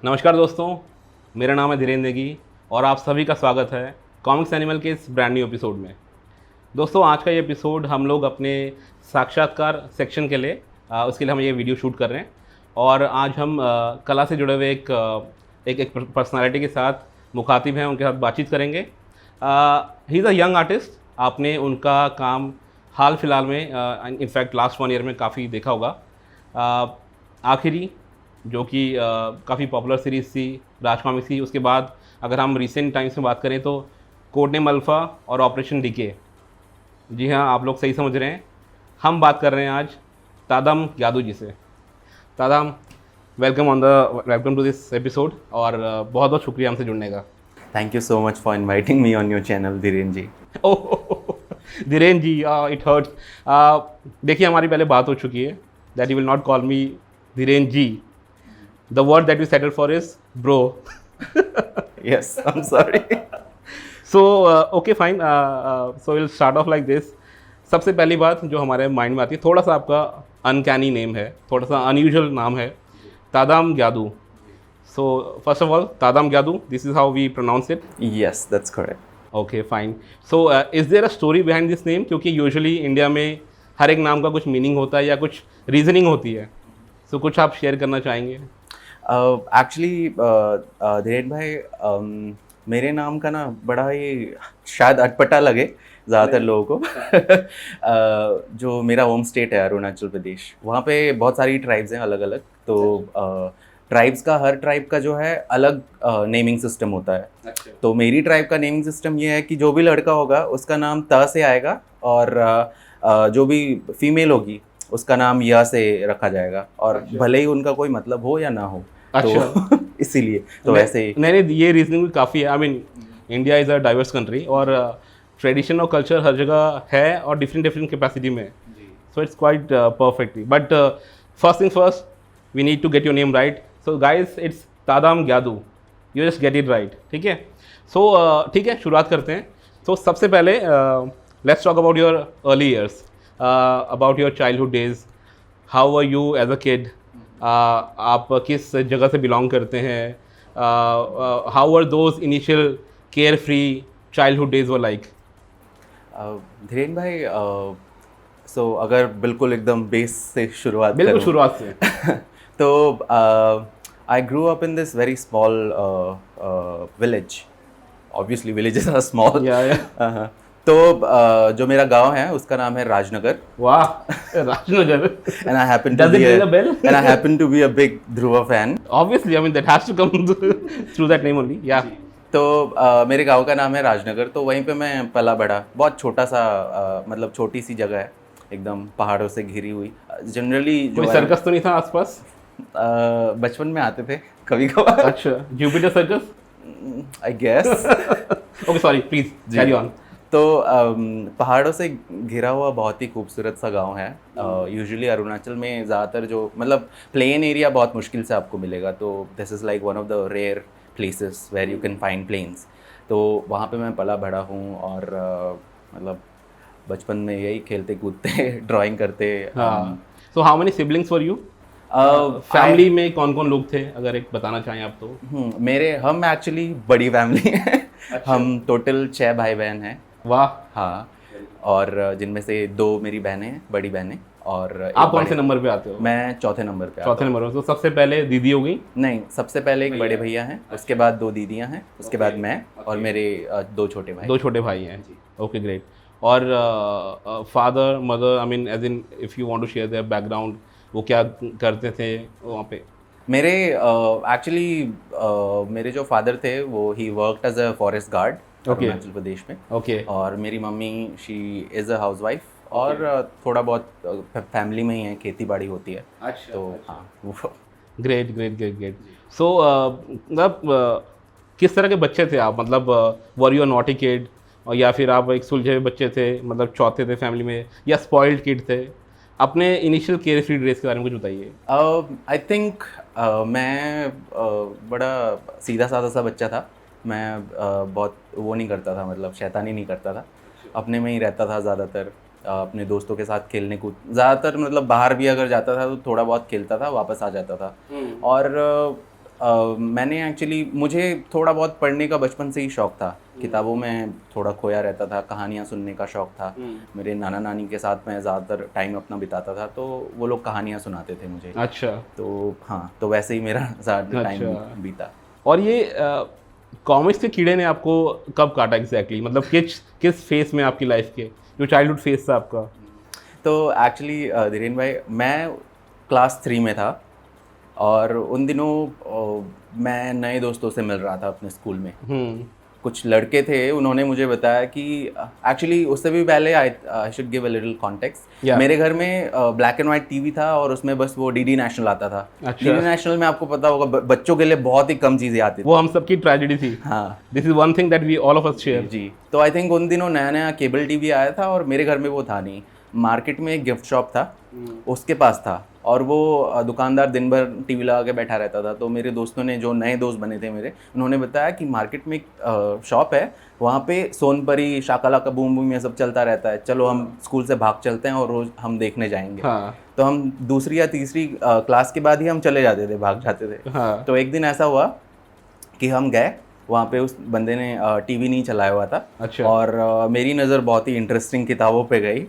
नमस्कार दोस्तों, मेरा नाम है धीरेन्द्र नेगी और आप सभी का स्वागत है कॉमिक्स एनिमल के इस ब्रांड न्यू एपिसोड में। दोस्तों, आज का ये एपिसोड हम लोग अपने साक्षात्कार सेक्शन के लिए उसके लिए हम ये वीडियो शूट कर रहे हैं और आज हम कला से जुड़े हुए एक पर्सनालिटी के साथ मुखातिब हैं, उनके साथ बातचीत करेंगे। He is a young artist. आपने उनका काम हाल फिलहाल में इनफैक्ट लास्ट 1 ईयर में काफ़ी देखा होगा। आखिरी जो कि काफ़ी पॉपुलर सीरीज़ थी, राज कॉमिक्स की। उसके बाद अगर हम रिसेंट टाइम्स में बात करें तो कोड नेम अल्फ़ा और ऑपरेशन डीके। जी हाँ, आप लोग सही समझ रहे हैं, हम बात कर रहे हैं आज तादम ग्यादू जी से। तादम, वेलकम टू दिस एपिसोड और बहुत बहुत शुक्रिया हमसे जुड़ने का। Thank you so much for inviting me on your channel, Dhiren ji. Oh Dhiren ji, it hurts. देखिए, हमारी पहले बात हो चुकी है that you will not call me Dhiren ji. The word that you settle for is bro. Yes, I'm sorry. So okay fine, so will start off like this. सबसे पहली बात जो हमारे माइंड में आती है, थोड़ा सा आपका अनकैनी नेम है, थोड़ा सा अनयूजुअल नाम है, Tadam Gyadu. So first of all, Tadam Gyadu, this is how we pronounce it. Yes, that's correct. Okay fine. So is there a story behind this name? क्योंकि यूजुअली इंडिया में हर एक नाम का कुछ मीनिंग होता है या कुछ रीजनिंग होती है। सो कुछ आप शेयर करना चाहेंगे? Actually, धीरेन भाई, मेरे नाम का ना बड़ा ही शायद अटपटा लगे ज़्यादातर लोगों को। जो मेरा होम स्टेट है अरुणाचल प्रदेश, वहाँ पे बहुत सारी ट्राइब्स हैं अलग अलग। तो ट्राइब्स का, हर ट्राइब का जो है अलग नेमिंग सिस्टम होता है। तो मेरी ट्राइब का नेमिंग सिस्टम ये है कि जो भी लड़का होगा उसका नाम त से आएगा और जो भी फीमेल होगी उसका नाम य से रखा जाएगा, और भले ही उनका कोई मतलब हो या ना हो। तो इसीलिए तो वैसे ही नहीं, ये रीजनिंग भी काफ़ी है। I mean, India is a diverse country और ट्रेडिशन और कल्चर हर जगह है और डिफरेंट डिफरेंट कैपेसिटी में। So it's quite perfectly, but first thing first, we need to get your name right. So guys, it's Tadam Gyadu, you just get it right, ठीक है? सो ठीक है, शुरुआत करते हैं। तो सबसे पहले let's talk about your early years, about your childhood days. How are you as a kid? आप किस जगह से बिलोंग करते हैं? How are those initial carefree childhood days were like? Dhiren भाई, सो अगर बिल्कुल एकदम बेस से शुरुआत बिल्कुल करूं, शुरुआत से। तो I grew up in this very small village. Obviously villages are small. या तो जो मेरा गांव है उसका नाम है राजनगर। वाह, Rajnagar. And I happen to Does it be ring a bell? and I happen to be a big Dhruva fan. Obviously, I mean that has to come through that name only. Yeah. तो मेरे गांव का नाम है राजनगर। तो वहीं पे मैं पला बड़ा। बहुत छोटा सा मतलब छोटी सी जगह है, एकदम पहाड़ों से घिरी हुई। जनरली जो कोई सर्कस तो नहीं था आसपास? बचपन में आते थे कभी कभार। अच्छा, Jupiter circus? I guess. Okay, sorry, please carry on. तो पहाड़ों से घिरा हुआ बहुत ही खूबसूरत सा गांव है। यूजुअली अरुणाचल में ज़्यादातर जो मतलब प्लेन एरिया बहुत मुश्किल से आपको मिलेगा। तो this is like one of the rare places where you can find plains. तो वहाँ पे मैं पला बड़ा हूँ और मतलब बचपन में यही खेलते कूदते ड्राइंग करते। So how many siblings for you? Family में कौन कौन लोग थे, अगर एक बताना चाहें आप तो? हम एक्चुअली बड़ी फैमिली है। हम टोटल 6 भाई बहन हैं। वाह। हाँ, और जिनमें से 2 मेरी बहनें हैं, बड़ी बहनें। और आप कौन से नंबर पे आते हो? मैं चौथे नंबर पे चौथे नंबर पे। तो सबसे पहले दीदी हो गई? नहीं, सबसे पहले एक बड़े भैया हैं, उसके बाद 2 दीदियां हैं, उसके बाद मैं और मेरे 2 छोटे भाई। 2 छोटे भाई हैं। Okay, great. और father mother, I mean as in if you want to share their background, वो क्या करते थे वहाँ पे? मेरे एक्चुअली मेरे जो फादर थे वो he worked as a forest guard Arunachal Pradesh में। ओके। और मेरी mummy she is a housewife और थोड़ा बहुत फैमिली में ही है, खेती बाड़ी होती है। अच्छा। तो हाँ, वो ग्रेट ग्रेट ग्रेट ग्रेट। सो मतलब किस तरह के बच्चे थे आप? मतलब were you a naughty kid, और या फिर आप एक सुलझे हुए बच्चे थे, मतलब चौथे थे फैमिली में, या स्पॉइल्ड किड थे? अपने इनिशियल केयर फ्री डेज के बारे में कुछ बताइए। आई थिंक मैं बड़ा सीधा साधा सा बच्चा था। मैं बहुत वो नहीं करता था, मतलब शैतानी नहीं करता था, अपने में ही रहता था ज़्यादातर। अपने दोस्तों के साथ खेलने कूद ज़्यादातर, मतलब बाहर भी अगर जाता था तो थोड़ा बहुत खेलता था, वापस आ जाता था। और मैंने एक्चुअली, मुझे थोड़ा बहुत पढ़ने का बचपन से ही शौक था, किताबों में थोड़ा खोया रहता था, कहानियाँ सुनने का शौक था। मेरे नाना नानी के साथ मैं ज़्यादातर टाइम अपना बिताता था, तो वो लोग कहानियाँ सुनाते थे मुझे। अच्छा तो हाँ, तो वैसे ही मेरा ज़्यादा टाइम अच्छा। बीता। और ये कॉमिक्स के कीड़े ने आपको कब काटा एग्जैक्टली, मतलब किस किस फेस में आपकी लाइफ के, जो चाइल्डहुड फेस था आपका? तो एक्चुअली धीरेन भाई, मैं क्लास 3 में था और उन दिनों मैं नए दोस्तों से मिल रहा था अपने स्कूल में। हम्म। कुछ लड़के थे, उन्होंने मुझे बताया कि एक्चुअली उससे भी पहले I should give a little context. Yeah. मेरे घर में ब्लैक एंड वाइट टीवी था और उसमें बस वो डीडी नेशनल आता था। अच्छा। डीडी नेशनल में आपको पता होगा बच्चों के लिए बहुत ही कम चीज़ें आती थी। वो हम सबकी ट्रेजेडी थी। हाँ this is one thing that we all of us जी शेयर। जी। तो आई थिंक उन दिनों नया नया केबल टीवी आया था और मेरे घर में वो था नहीं। मार्केट में एक गिफ्ट शॉप था, उसके पास था, और वो दुकानदार दिन भर टीवी लगा के बैठा रहता था। तो मेरे दोस्तों ने, जो नए दोस्त बने थे मेरे, उन्होंने बताया कि मार्केट में एक शॉप है, वहाँ पे सोनपरी, शाकालाका बूम बूम ये सब चलता रहता है, चलो हम स्कूल से भाग चलते हैं और रोज़ हम देखने जाएंगे। हाँ तो हम दूसरी या तीसरी क्लास के बाद ही हम चले जाते थे, भाग जाते थे। हाँ। तो एक दिन ऐसा हुआ कि हम गए वहाँ पे, उस बंदे ने टीवी नहीं चलाया हुआ था। अच्छा। और मेरी नज़र बहुत ही इंटरेस्टिंग किताबों पे गई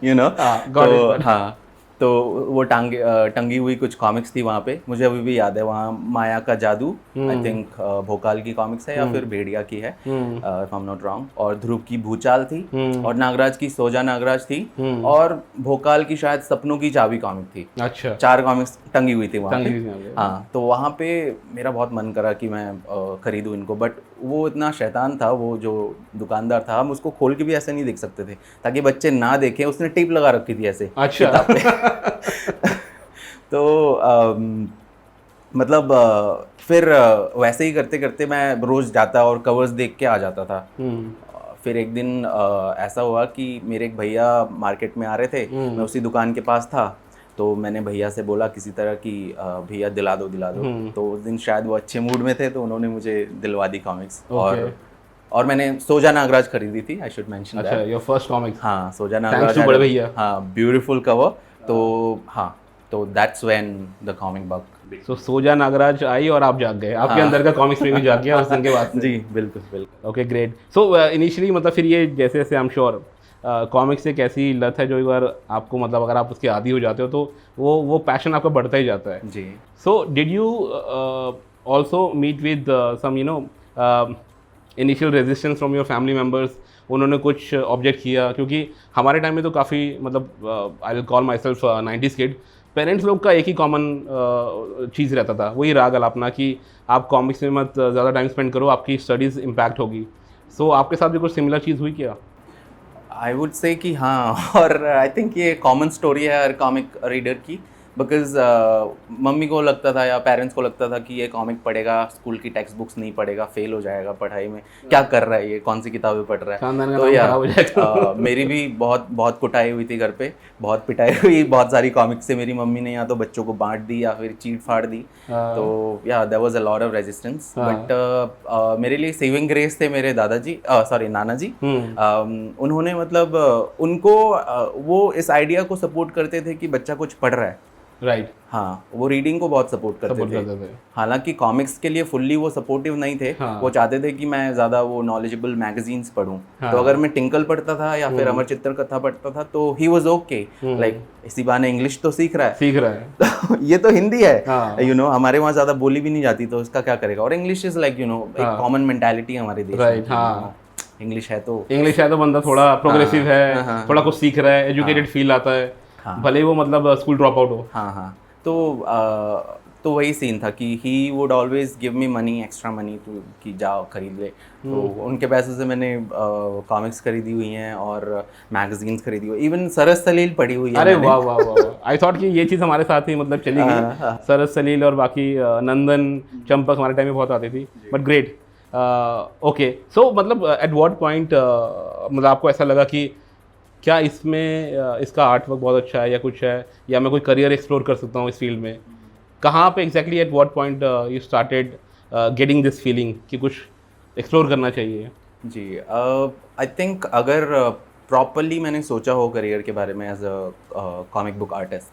यू नो। got it, तो got it. हाँ, तो वो टंगी हुई कुछ कॉमिक्स थी वहाँ पे, मुझे अभी भी याद है। वहाँ माया का जादू, आई थिंक भोकाल की कॉमिक्स है या फिर भेड़िया की है, if I am not wrong. और ध्रुव की भूचाल थी, और नागराज की सोजा नागराज थी, और भोकाल की शायद सपनों की चाबी कॉमिक थी। अच्छा। 4 कॉमिक्स टंगी हुई थी वहाँ टंगी पे। हुई थी वहाँ पे। हाँ, तो वहाँ पे मेरा बहुत मन करा कि मैं खरीदूँ इनको, बट वो इतना शैतान था वो जो दुकानदार था, हम उसको खोल के भी ऐसे नहीं देख सकते थे ताकि बच्चे ना देखें। उसने टेप लगा रखी थी ऐसे अच्छा। किताब पे तो मतलब फिर वैसे ही करते करते मैं रोज़ जाता और कवर्स देख के आ जाता था। फिर एक दिन ऐसा हुआ कि मेरे एक भैया मार्केट में आ रहे थे, मैं उसी दुकान के पास था। तो मैंने भैया से बोला किसी तरह कि भैया दिला दो दिला दो। तो उस दिन शायद वो अच्छे मूड में थे, तो उन्होंने मुझे दिलवा दी कॉमिक्स। और मैंने सोजा नागराज खरीदी थी, आई शुड मेंशन दैट। अच्छा, योर फर्स्ट कॉमिक्स। हाँ, सोजा थैंक्स नागराज। टू बड़े भैया। हाँ, ब्यूटीफुल कवर। तो हाँ, तो that's when the comic bug. So सोजा नागराज आई और आप जाग गए, आपके अंदर का कॉमिक्स में भी जाग गया उस दिन के बाद से। जी बिल्कुल बिल्कुल। Okay great. सो इनिशियली मतलब फिर ये जैसे जैसे आई एम श्योर कॉमिक्स एक ऐसी लत है जो एक बार आपको, मतलब अगर आप उसके आदी हो जाते हो तो वो पैशन आपका बढ़ता ही जाता है। जी। So did you also meet with some you know initial resistance from your family members? उन्होंने कुछ ऑब्जेक्ट किया? क्योंकि हमारे टाइम में तो काफ़ी, मतलब I will call my self 90s kid, parents लोग का एक ही कॉमन चीज़ रहता था, वही राग अलापना कि आप कॉमिक्स में मत ज़्यादा टाइम स्पेंड करो, आपकी स्टडीज़ इम्पैक्ट होगी। सो आपके साथ भी कुछ सिमिलर चीज़ हुई क्या? आई वुड से कि हाँ, और आई थिंक ये कॉमन स्टोरी है हर कॉमिक रीडर की। बिकॉज मम्मी को लगता था या पेरेंट्स को लगता था कि ये कॉमिक पढ़ेगा, स्कूल की टेक्स्ट बुक्स नहीं पढ़ेगा, फेल हो जाएगा पढ़ाई में, क्या कर रहा है ये, कौन सी किताबें पढ़ रहा है। तो या मेरी भी बहुत बहुत कुटाई हुई थी घर पे, बहुत पिटाई हुई बहुत सारी कॉमिक्स से। मेरी मम्मी ने या तो बच्चों को बांट दी या फिर चीट फाड़ दी। तो yeah there was a lot of resistance, but मेरे लिए सेविंग ग्रेस थे मेरे दादाजी, सॉरी नाना जी। उन्होंने मतलब उनको वो इस आइडिया को सपोर्ट करते थे कि बच्चा कुछ पढ़ रहा है। राइट। हाँ, वो रीडिंग को बहुत सपोर्ट करते थे। हालांकि कॉमिक्स के लिए फुल्ली वो सपोर्टिव नहीं थे। वो चाहते थे कि मैं ज़्यादा वो नॉलेजेबल मैगजीन्स पढ़ूँ। तो अगर मैं टिंकल पढ़ता था या फिर अमर चित्र कथा पढ़ता था तो ही वाज ओके, लाइक इसी बहाने इंग्लिश तो सीख रहा है ये तो हिंदी है, यू नो, हमारे वहाँ ज़्यादा बोली भी नहीं जाती, तो इसका क्या करेगा। और English is like, you no, एक कॉमन मेंटालिटी हमारे देश में। इंग्लिश है तो बंदा थोड़ा प्रोग्रेसिव है, थोड़ा कुछ सीख रहा है, एजुकेटेड फील आता है, भले वो मतलब स्कूल ड्रॉप आउट हो। हाँ, तो वही सीन था कि he would always give me money, extra money, तो कि जाओ खरीद ले। तो उनके पैसे से मैंने कॉमिक्स खरीदी हुई हैं और मैगजीन्स खरीदी हुई, इवन सरस सलील पढ़ी हुई है। अरे वाह वाह वाह, आई थॉट कि ये चीज़ हमारे साथ ही मतलब चली गई, सरस सलील और बाकी नंदन चंपक हमारे टाइम में बहुत आती थी, बट ग्रेट। ओके, सो मतलब एट व्हाट पॉइंट मतलब आपको ऐसा लगा कि क्या इसमें इसका आर्ट वर्क बहुत अच्छा है या कुछ है, या मैं कोई करियर एक्सप्लोर कर सकता हूँ इस फील्ड में? कहाँ पे exactly at what point you started getting this feeling कि कुछ एक्सप्लोर करना चाहिए? जी, आई थिंक अगर प्रॉपरली मैंने सोचा हो करियर के बारे में as a comic book artist,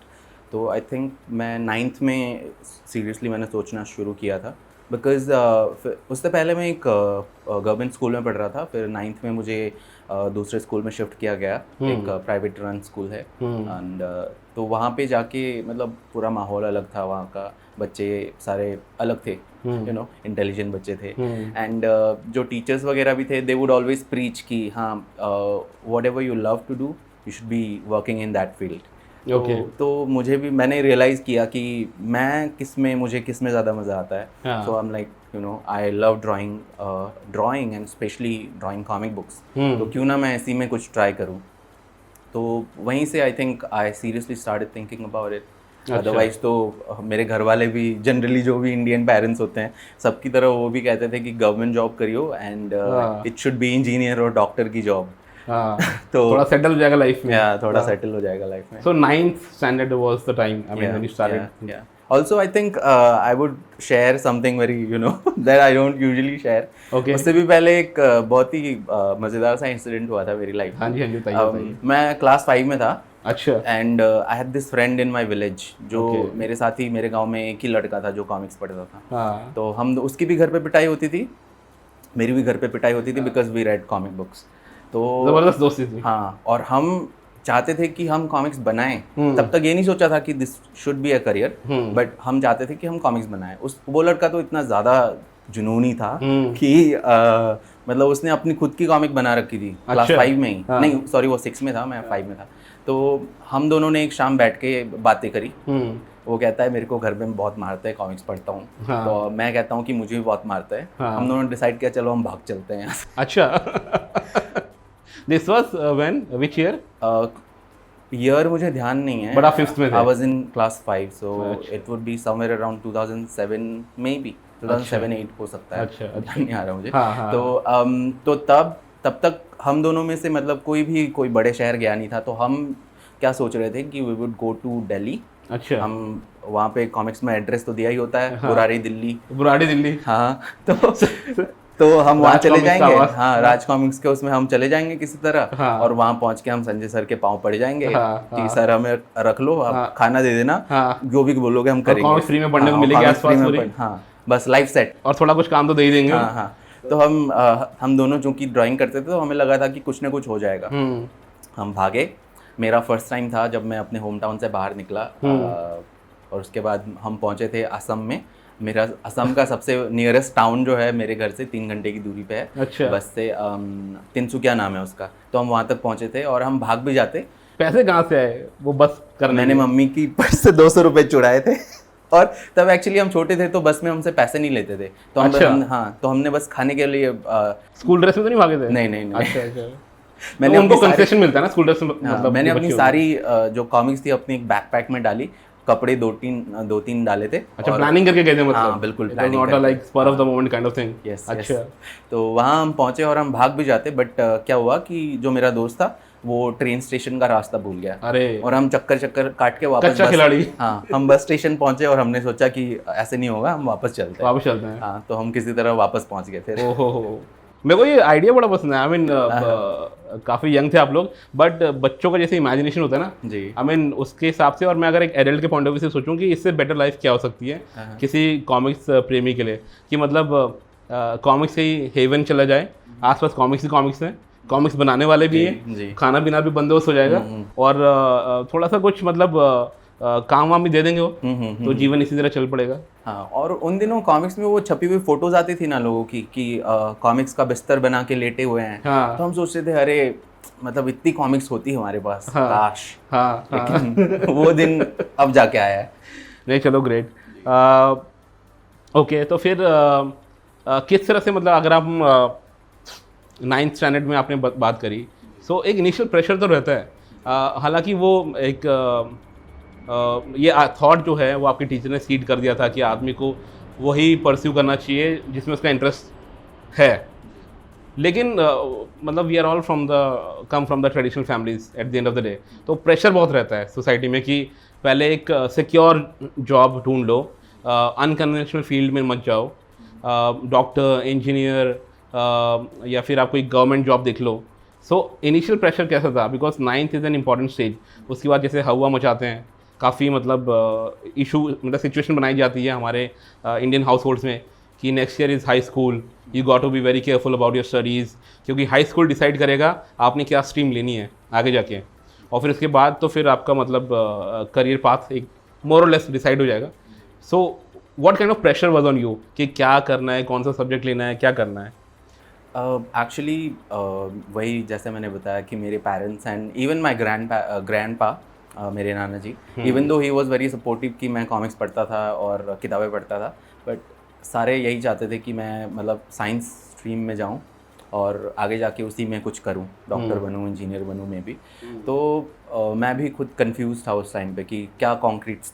तो आई थिंक मैं 9th में सीरियसली मैंने सोचना शुरू किया था, बिकॉज उससे पहले मैं एक गवर्नमेंट स्कूल में पढ़ रहा था, फिर 9th में मुझे दूसरे स्कूल में शिफ्ट किया गया, एक प्राइवेट रन स्कूल है, एंड तो वहाँ पे जाके मतलब पूरा माहौल अलग था, वहाँ का बच्चे सारे अलग थे, यू नो, इंटेलिजेंट बच्चे थे, एंड जो टीचर्स वगैरह भी थे, दे वुड ऑलवेज प्रीच कि हाँ whatever you love to do you should be working in that field. तो मुझे भी, मैंने रियलाइज़ किया कि मुझे किस में ज़्यादा मज़ा आता है। So I am like, you know, I love drawing and specially drawing comic books, तो क्यों ना मैं इसी में कुछ ट्राई करूँ। तो वहीं से आई think I seriously started thinking about it. Otherwise तो मेरे घर वाले भी जनरली, जो भी इंडियन पेरेंट्स होते हैं सबकी तरह, वो भी कहते थे कि गवर्नमेंट जॉब करियो and it should be engineer और डॉक्टर की जॉब। तो थोड़ा सेटल हो जाएगा लाइफ में। थोड़ा सेटल हो जाएगा लाइफ में। So 9th standard was the time, I mean, when you started. Also, I think I would share something very, you know, that I don't usually share. Okay. उससे भी पहले एक बहुत ही मज़ेदार सा इंसिडेंट हुआ था मेरी लाइफ में। हाँ जी बताइए। मैं क्लास 5 में था। अच्छा। And I had this friend in my village, जो मेरे साथ ही, मेरे गांव में एक ही लड़का था जो कॉमिक्स पढ़ता था। तो हम, उसकी भी घर पे पिटाई होती थी, मेरी भी घर पे पिटाई होती थी, because we read comic books. तो जबरदस्त दोस्ती थी। हाँ, और हम चाहते थे कि हम कॉमिक्स बनाएं। तब तक ये नहीं सोचा था कि this should be a career, but हम चाहते थे कि हम कॉमिक्स बनाएं। वो लड़का तो इतना ज़्यादा जुनूनी था कि मतलब उसने अपनी खुद की कॉमिक बना रखी थी क्लास 5 में ही। नहीं सॉरी, वो 6 में था, मैं 5 में था। तो हम दोनों ने एक शाम बैठ के बातें करी। वो कहता है मेरे को घर में बहुत मारता है, कॉमिक्स पढ़ता हूँ। तो मैं कहता हूँ कि मुझे भी बहुत मारता है। हम दोनों ने डिसाइड किया चलो हम भाग चलते हैं। अच्छा। This was when? Which year? Year मुझे ध्यान नहीं है। बड़ा 5th में थे। I was in class 5, so it would be somewhere around 2007 maybe 2007-8 हो सकता है। अच्छा। नहीं आ रहा मुझे। तो तब तक हम दोनों में से मतलब कोई बड़े शहर गया नहीं था। तो हम क्या सोच रहे थे कि we would go to Delhi. अच्छा। हम वहाँ पे कॉमिक्स में एड्रेस तो दिया ही होता है, बुराड़ी दिल्ली। हाँ, तो हम वहाँ चले जाएंगे। हाँ, राज कॉमिक्स के उसमें हम चले जाएंगे किसी तरह। और वहाँ पहुँच के हम संजय सर के पाँव पड़ जाएंगे कि सर हमें रख लो, आप खाना दे देना, जो भी बोलोगे हम करेंगे। कॉमिक्स फ्री में पढ़ने को मिलेगी आसपास। हाँ, बस लाइफ सेट। और थोड़ा कुछ काम तो दे ही देंगे। हाँ। तो हम दोनों चूंकि ड्राइंग करते थे, तो हमें लगा था कि कुछ ना कुछ हो जाएगा। हम भागे। मेरा फर्स्ट टाइम था जब मैं अपने होम टाउन से बाहर निकला। और उसके बाद हम पहुँचे थे असम में। मेरा असम का सबसे नियरेस्ट टाउन जो है मेरे घर से 3 घंटे की दूरी पे है। अच्छा। बस से तिनसुकिया नाम है उसका। तो हम वहाँ तक पहुँचे थे और हम भाग भी जाते। पैसे कहाँ से आए वो बस करने? मैंने मम्मी की पर्स से 200 रुपये चुराए थे। और तब एक्चुअली हम छोटे थे तो बस में हमसे पैसे नहीं लेते थे। तो तो हमने बस खाने के लिए स्कूल ड्रेस में तो नहीं भागे थे? नहीं। अच्छा। मैंने उनको कंसेशन मिलता है ना स्कूल ड्रेस में। मतलब मैंने अपनी सारी जो कॉमिक्स थी अपनी एक बैकपैक में डाली, कपड़े 2-3 डाले थे। अच्छा, प्लानिंग करके गए थे मतलब? हाँ, बिल्कुल planning. Not like spur of the moment kind of thing. Yes. अच्छा। तो वहाँ हम पहुँचे और हम भाग भी जाते, बट क्या हुआ कि जो मेरा दोस्त था वो ट्रेन स्टेशन का रास्ता भूल गया। अरे। और हम चक्कर काट के वापस खिलाड़ी। हाँ, हम बस स्टेशन पहुँचे और हमने सोचा कि ऐसे नहीं होगा, हम वापस चलते हैं। हाँ, तो हम किसी तरह वापस पहुँच गए थे। ओहो, मेरे को ये आइडिया बड़ा पसंद है। आई मीन काफ़ी यंग थे आप लोग, बट बच्चों का जैसे इमेजिनेशन होता है ना जी, आई मीन उसके हिसाब से। और मैं अगर एक एडल्ट के पॉइंट ऑफ व्यू से सोचूं कि इससे बेटर लाइफ क्या हो सकती है किसी कॉमिक्स प्रेमी के लिए, कि मतलब कॉमिक्स से ही हेवन चला जाए, आसपास कॉमिक्स हैं, कॉमिक्स बनाने वाले भी हैं, खाना पीना भी बंदोबस्त हो जाएगा, और थोड़ा सा कुछ मतलब काम वाम भी दे देंगे वो, तो जीवन इसी तरह चल पड़ेगा। हाँ, और उन दिनों कॉमिक्स में वो छपी हुई फोटोज आती थी ना लोगों की कि कॉमिक्स का बिस्तर बना के लेटे हुए हैं। हाँ। तो हम सोचते थे अरे मतलब इतनी कॉमिक्स होती हमारे पास। हाँ। काश। हाँ। लेकिन वो दिन अब जाके आया है। नहीं, चलो ग्रेट। ओके, तो फिर किस तरह से, मतलब अगर आप 9th स्टैंडर्ड में आपने बात करी, सो एक इनिशियल प्रेशर तो रहता है। हालांकि वो एक ये थॉट जो है वो आपके टीचर ने सीड कर दिया था कि आदमी को वही परस्यू करना चाहिए जिसमें उसका इंटरेस्ट है, लेकिन मतलब we are all come from the traditional families at the end of the day. तो प्रेशर बहुत रहता है सोसाइटी में कि पहले एक सिक्योर जॉब ढूंढ लो, अनकन्वेंशनल फील्ड में मत जाओ, डॉक्टर, इंजीनियर, या फिर आप कोई गवर्नमेंट जॉब देख लो। सो इनिशियल प्रेशर कैसा था? Because 9th is an important stage. उसके बाद जैसे हवा मचाते हैं, काफ़ी मतलब इशू मतलब सिचुएशन बनाई जाती है हमारे इंडियन हाउस होल्ड्स में कि next year is high school, you got to be very careful about your studies, क्योंकि हाई स्कूल डिसाइड करेगा आपने क्या स्ट्रीम लेनी है आगे जाके, और फिर उसके बाद तो फिर आपका मतलब करियर पाथ एक मोर और लेस डिसाइड हो जाएगा. So what kind of pressure was on you कि क्या करना है, कौन सा सब्जेक्ट लेना है, क्या करना है? एक्चुअली वही जैसे मैंने बताया कि मेरे parents and even my grand पा मेरे नाना जी, even though he was very supportive कि मैं कॉमिक्स पढ़ता था और किताबें पढ़ता था, बट सारे यही चाहते थे कि मैं मतलब साइंस स्ट्रीम में जाऊं और आगे जाके उसी में कुछ करूं, डॉक्टर बनूं, इंजीनियर बनूं मे बी. तो मैं भी खुद कंफ्यूज था उस टाइम पे कि क्या कॉन्क्रीट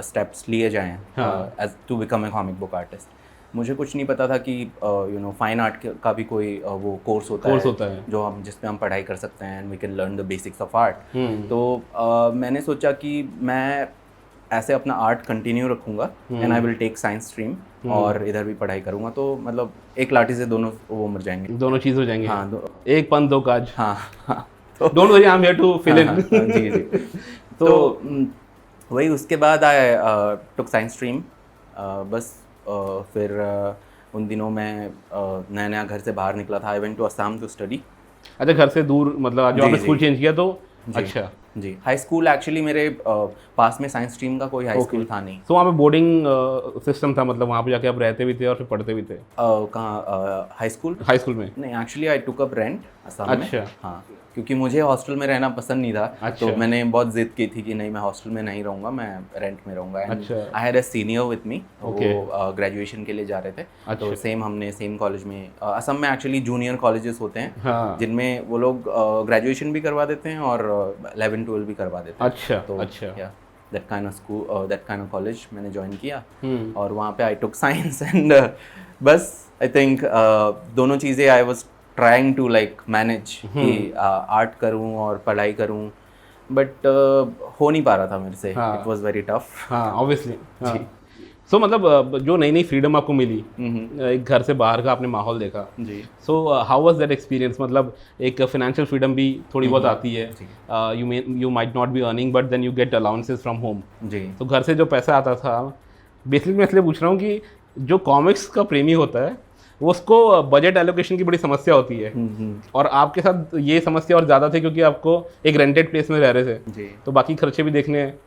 स्टेप्स लिए जाएं as to become a comic book artist. मुझे कुछ नहीं पता था कि फाइन आर्ट का भी कोई वो कोर्स होता है जो हम जिसमें हम पढ़ाई कर सकते हैं and we can learn the basics of art. तो मैंने सोचा कि मैं ऐसे अपना आर्ट कंटिन्यू रखूँगा and I will take science stream और इधर भी पढ़ाई करूँगा. तो मतलब एक लाठी से दोनों वो मर जाएंगे, दोनों चीज़ हो जाएंगे. हाँ, एक पंथ दो काज. हाँ. Don't worry, I am here to fill in. जी. तो वही उसके बाद आई टुक साइंस स्ट्रीम. बस फिर उन दिनों मैं नया नया घर से बाहर निकला था. I went to Assam to study. अच्छा, घर से दूर मतलब जो आपने स्कूल चेंज किया तो? अच्छा जी. हाई स्कूल एक्चुअली मेरे पास में साइंस स्ट्रीम का कोई हाई स्कूल था नहीं. तो वहाँ पे बोर्डिंग सिस्टम था, मतलब वहाँ पे जाके आप रहते भी थे और फिर पढ़ते भी थे? कहाँ हाई स्कूल में? नहीं, actually I took up rent Assam में. अच्छा. हाँ, क्योंकि मुझे हॉस्टल में रहना पसंद नहीं था. अच्छा. तो मैंने बहुत जिद की थी कि नहीं, मैं हॉस्टल में नहीं रहूँगा, मैं रेंट में रहूँगा. अच्छा. I had a senior with me, वो ग्रेजुएशन के लिए जा रहे थे. अच्छा. तो हमने सेम कॉलेज में, असम में एक्चुअली जूनियर कॉलेजेस होते हैं. हाँ. जिनमें वो लोग ग्रेजुएशन भी करवा देते हैं और 11-12 भी करवा देते हैं. अच्छा. तो अच्छा. That kind of school, that kind of college मैंने ज्वाइन किया. और वहाँ पे आई टुक साइंस एंड बस आई थिंक दोनों चीज़ें I was trying to like manage कि आर्ट करूँ और पढ़ाई करूँ, बट हो नहीं पा रहा था मेरे से. It was very tough. हाँ, ऑब्वियसली. सो मतलब जो नई नई फ्रीडम आपको मिली, एक घर से बाहर का आपने माहौल देखा जी. So how was that experience? मतलब एक फाइनेंशियल फ्रीडम भी थोड़ी बहुत आती है. You might not be earning but then you get allowances from home. जी. तो घर से जो पैसा आता था, बेसिकली मैं इसलिए पूछ रहा हूँ कि जो कॉमिक्स का प्रेमी होता है वो उसको बजट एलोकेशन की बड़ी समस्या होती है. और आपके साथ ये समस्या और ज़्यादा थी क्योंकि आपको एक रेंटेड प्लेस में रह रहे थे. जी. तो बाकी खर्चे भी देखने हैं,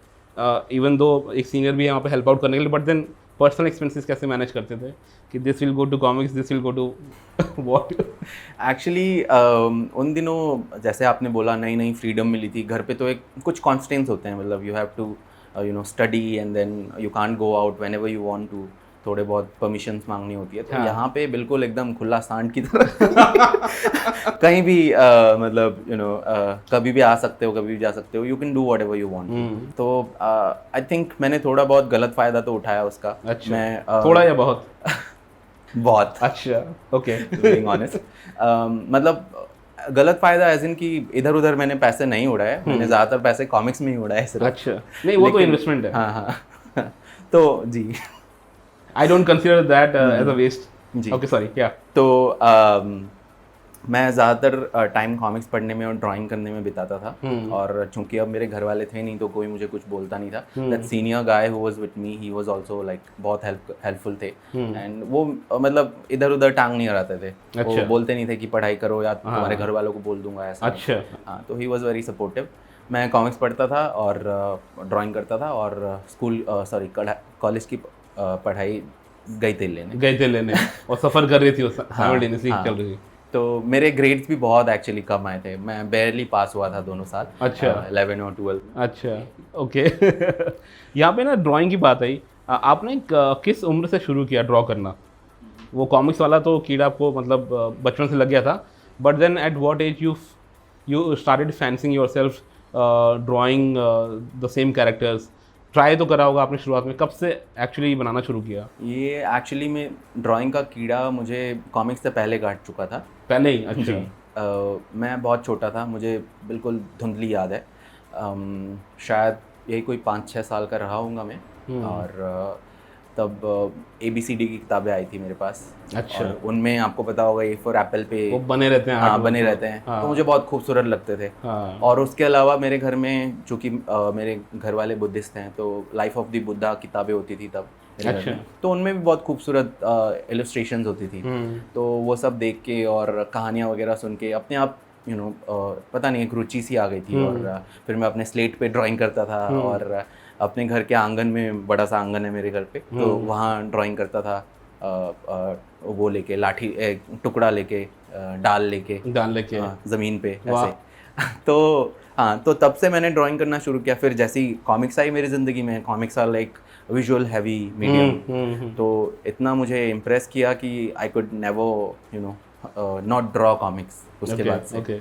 इवन दो एक सीनियर भी है वहाँ पे हेल्प आउट करने के लिए, बट देन पर्सनल एक्सपेंसेस कैसे मैनेज करते थे कि this will go to comics, this will go to what? Actually उन दिनों जैसे आपने बोला नई नई फ्रीडम मिली थी. घर पे तो एक कुछ कॉन्स्टेंट्स होते हैं, मतलब you have to study and then you can't go out whenever you want to. थोड़े बहुत परमिशंस मांगनी होती है. तो यहाँ पे बिल्कुल एकदम खुला सांड की तरह कहीं भी मतलब कभी भी आ सकते हो, कभी भी जा सकते हो. You can do whatever you want. तो आई थिंक मैंने थोड़ा बहुत गलत फायदा तो उठाया उसका. अच्छा. मैं थोड़ा या बहुत? बहुत. अच्छा. ओके. बीइंग ऑनेस्ट, मतलब गलत फायदा एज इन कि इधर उधर मैंने पैसे नहीं उड़ाए. मैंने ज़्यादातर पैसे कॉमिक्स में ही उड़ाए सिर्फ. अच्छा. नहीं, वो तो इन्वेस्टमेंट है. हाँ. तो जी, I don't consider that as a waste. Ji. Okay, sorry. Yeah. तो मैं ज़्यादातर टाइम कॉमिक्स पढ़ने में और ड्राइंग करने में बिताता था. और चूंकि अब मेरे घर वाले थे नहीं तो कोई मुझे कुछ बोलता नहीं था. That senior guy who was with me, he was also like बहुत हेल्पफुल थे. एंड वो मतलब इधर उधर टांग नहीं अड़ाते थे. अच्छा. वो बोलते नहीं थे कि पढ़ाई करो या तुम्हारे घर वालों को बोल दूंगा ऐसा. अच्छा. हाँ, तो ही वाज वेरी सपोर्टिव. मैं कॉमिक्स पढ़ता था और ड्राइंग करता था और कॉलेज की पढ़ाई गई थे लेने और सफ़र कर रही थी साइमल्टेनियसली चल रही थी. तो मेरे ग्रेड्स भी बहुत एक्चुअली कम आए थे. मैं बेयरली पास हुआ था दोनों साल. अच्छा. 11 और 12. अच्छा. ओके. यहाँ पे ना ड्राइंग की बात आई. आपने किस उम्र से शुरू किया ड्रॉ करना? वो कॉमिक्स वाला तो कीड़ा आपको मतलब बचपन से लग गया था, but then at what age you started fancying yourself drawing the same characters? Try तो करा होगा आपने शुरुआत में, कब से एक्चुअली बनाना शुरू किया? ये एक्चुअली में ड्राइंग का कीड़ा मुझे कॉमिक्स से पहले काट चुका था. पहले ही? अच्छा. जी. मैं बहुत छोटा था, मुझे बिल्कुल धुंधली याद है. शायद यही कोई 5-6 साल का रहा हूँगा मैं. और तब ABCD की किताबें आई थी मेरे पास। अच्छा। और उनमें आपको पता होगा ए फॉर एप्पल पे वो बने रहते हैं हाँ आर्ट बने वर्क। रहते हैं, हाँ। तो मुझे बहुत खूबसूरत लगते थे। हाँ। और उसके अलावा मेरे घर में चूँकि मेरे घर वाले बुद्धिस्ट हैं, तो लाइफ ऑफ द बुद्धा किताबें होती थी तब मेरे घर अच्छा। में, तो उनमें भी बहुत खूबसूरत इलस्ट्रेशंस होती थी। तो वो सब देख के और कहानियाँ वगैरह सुन के अपने आप पता नहीं एक रुचि सी आ गई थी। और फिर मैं अपने स्लेट पे ड्राइंग करता था, और अपने घर के आंगन में, बड़ा सा आंगन है मेरे घर पे, तो वहाँ ड्राइंग करता था। वो लेके लाठी टुकड़ा लेके डाल लेके ज़मीन पे ऐसे। तो हाँ, तो तब से मैंने ड्राइंग करना शुरू किया। फिर जैसे ही कॉमिक्स आई मेरी ज़िंदगी में, comics are like visual heavy medium, तो इतना मुझे इम्प्रेस किया कि I could never not draw comics उसके बाद से। ओके।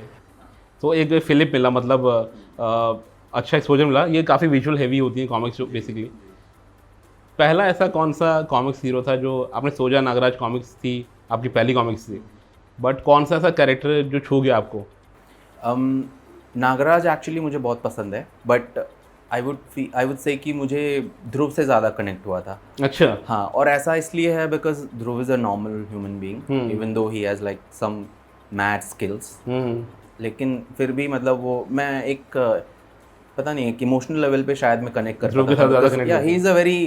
तो एक फिलिप मिला, मतलब अच्छा एक्सपोजर मिला। ये काफ़ी विजुअल हैवी होती है कॉमिक्स जो बेसिकली। पहला ऐसा कौन सा कॉमिक्स हीरो था जो आपने सोचा? नागराज कॉमिक्स थी आपकी पहली कॉमिक्स थी, बट कौन सा ऐसा कैरेक्टर जो छू गया आपको? नागराज एक्चुअली मुझे बहुत पसंद है, बट आई वुड से कि मुझे ध्रुव से ज़्यादा कनेक्ट हुआ था। अच्छा। हाँ, और ऐसा इसलिए है because Dhruv is a normal human being, even though he has like some math skills, लेकिन फिर भी मतलब वो मैं एक पता नहीं एक इमोशनल लेवल पे शायद मैं कनेक्ट कर ध्रुव के साथ ज़्यादा कनेक्ट या ही इज़ अ वेरी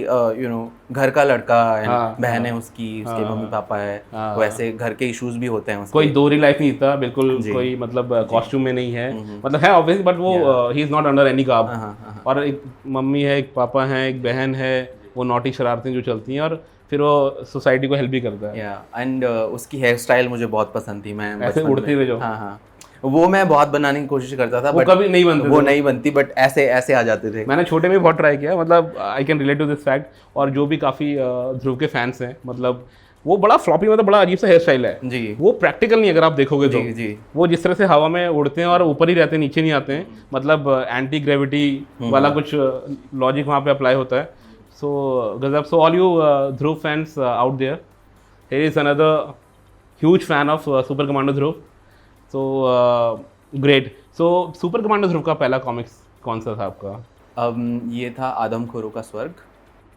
घर का लड़का है, हाँ, बहन है उसकी, उसके मम्मी पापा है, वैसे घर के इश्यूज भी होते हैं उसके। कोई दोहरी लाइफ नहीं था बिल्कुल, कोई मतलब कॉस्ट्यूम में नहीं है, मतलब है ऑब्वियसली, बट वो he is not under any garb. और एक मम्मी है, एक पापा है, एक बहन है, वो नॉटी शरारतें जो चलती हैं, और फिर वो सोसाइटी को हेल्प भी करता है। एंड उसकी हेयर स्टाइल मुझे बहुत पसंद थी। मैं ऐसे उड़ते हुए जो, हाँ, वो मैं बहुत बनाने की कोशिश करता था, वो बट कभी नहीं बनते, वो नहीं बनती, बट ऐसे ऐसे आ जाते थे। मैंने छोटे में बहुत ट्राई किया, मतलब I can relate to this fact. और जो भी काफ़ी ध्रुव के फैंस हैं, मतलब वो बड़ा फ्लॉपी, मतलब बड़ा अजीब सा हेयर स्टाइल है जी, वो प्रैक्टिकल नहीं, अगर आप देखोगे तो जी। वो जिस तरह से हवा में उड़ते हैं और ऊपर ही रहते हैं, नीचे नहीं आते हैं, मतलब एंटी ग्रेविटी वाला कुछ लॉजिक वहाँ पे अप्लाई होता है। सो गजब। So all you Dhruv fans out there, here is another huge fan of super commando Dhruv. So great. So super commando Dhruv का पहला कॉमिक्स कौन सा था आपका? ये था आदमखोरों का स्वर्ग।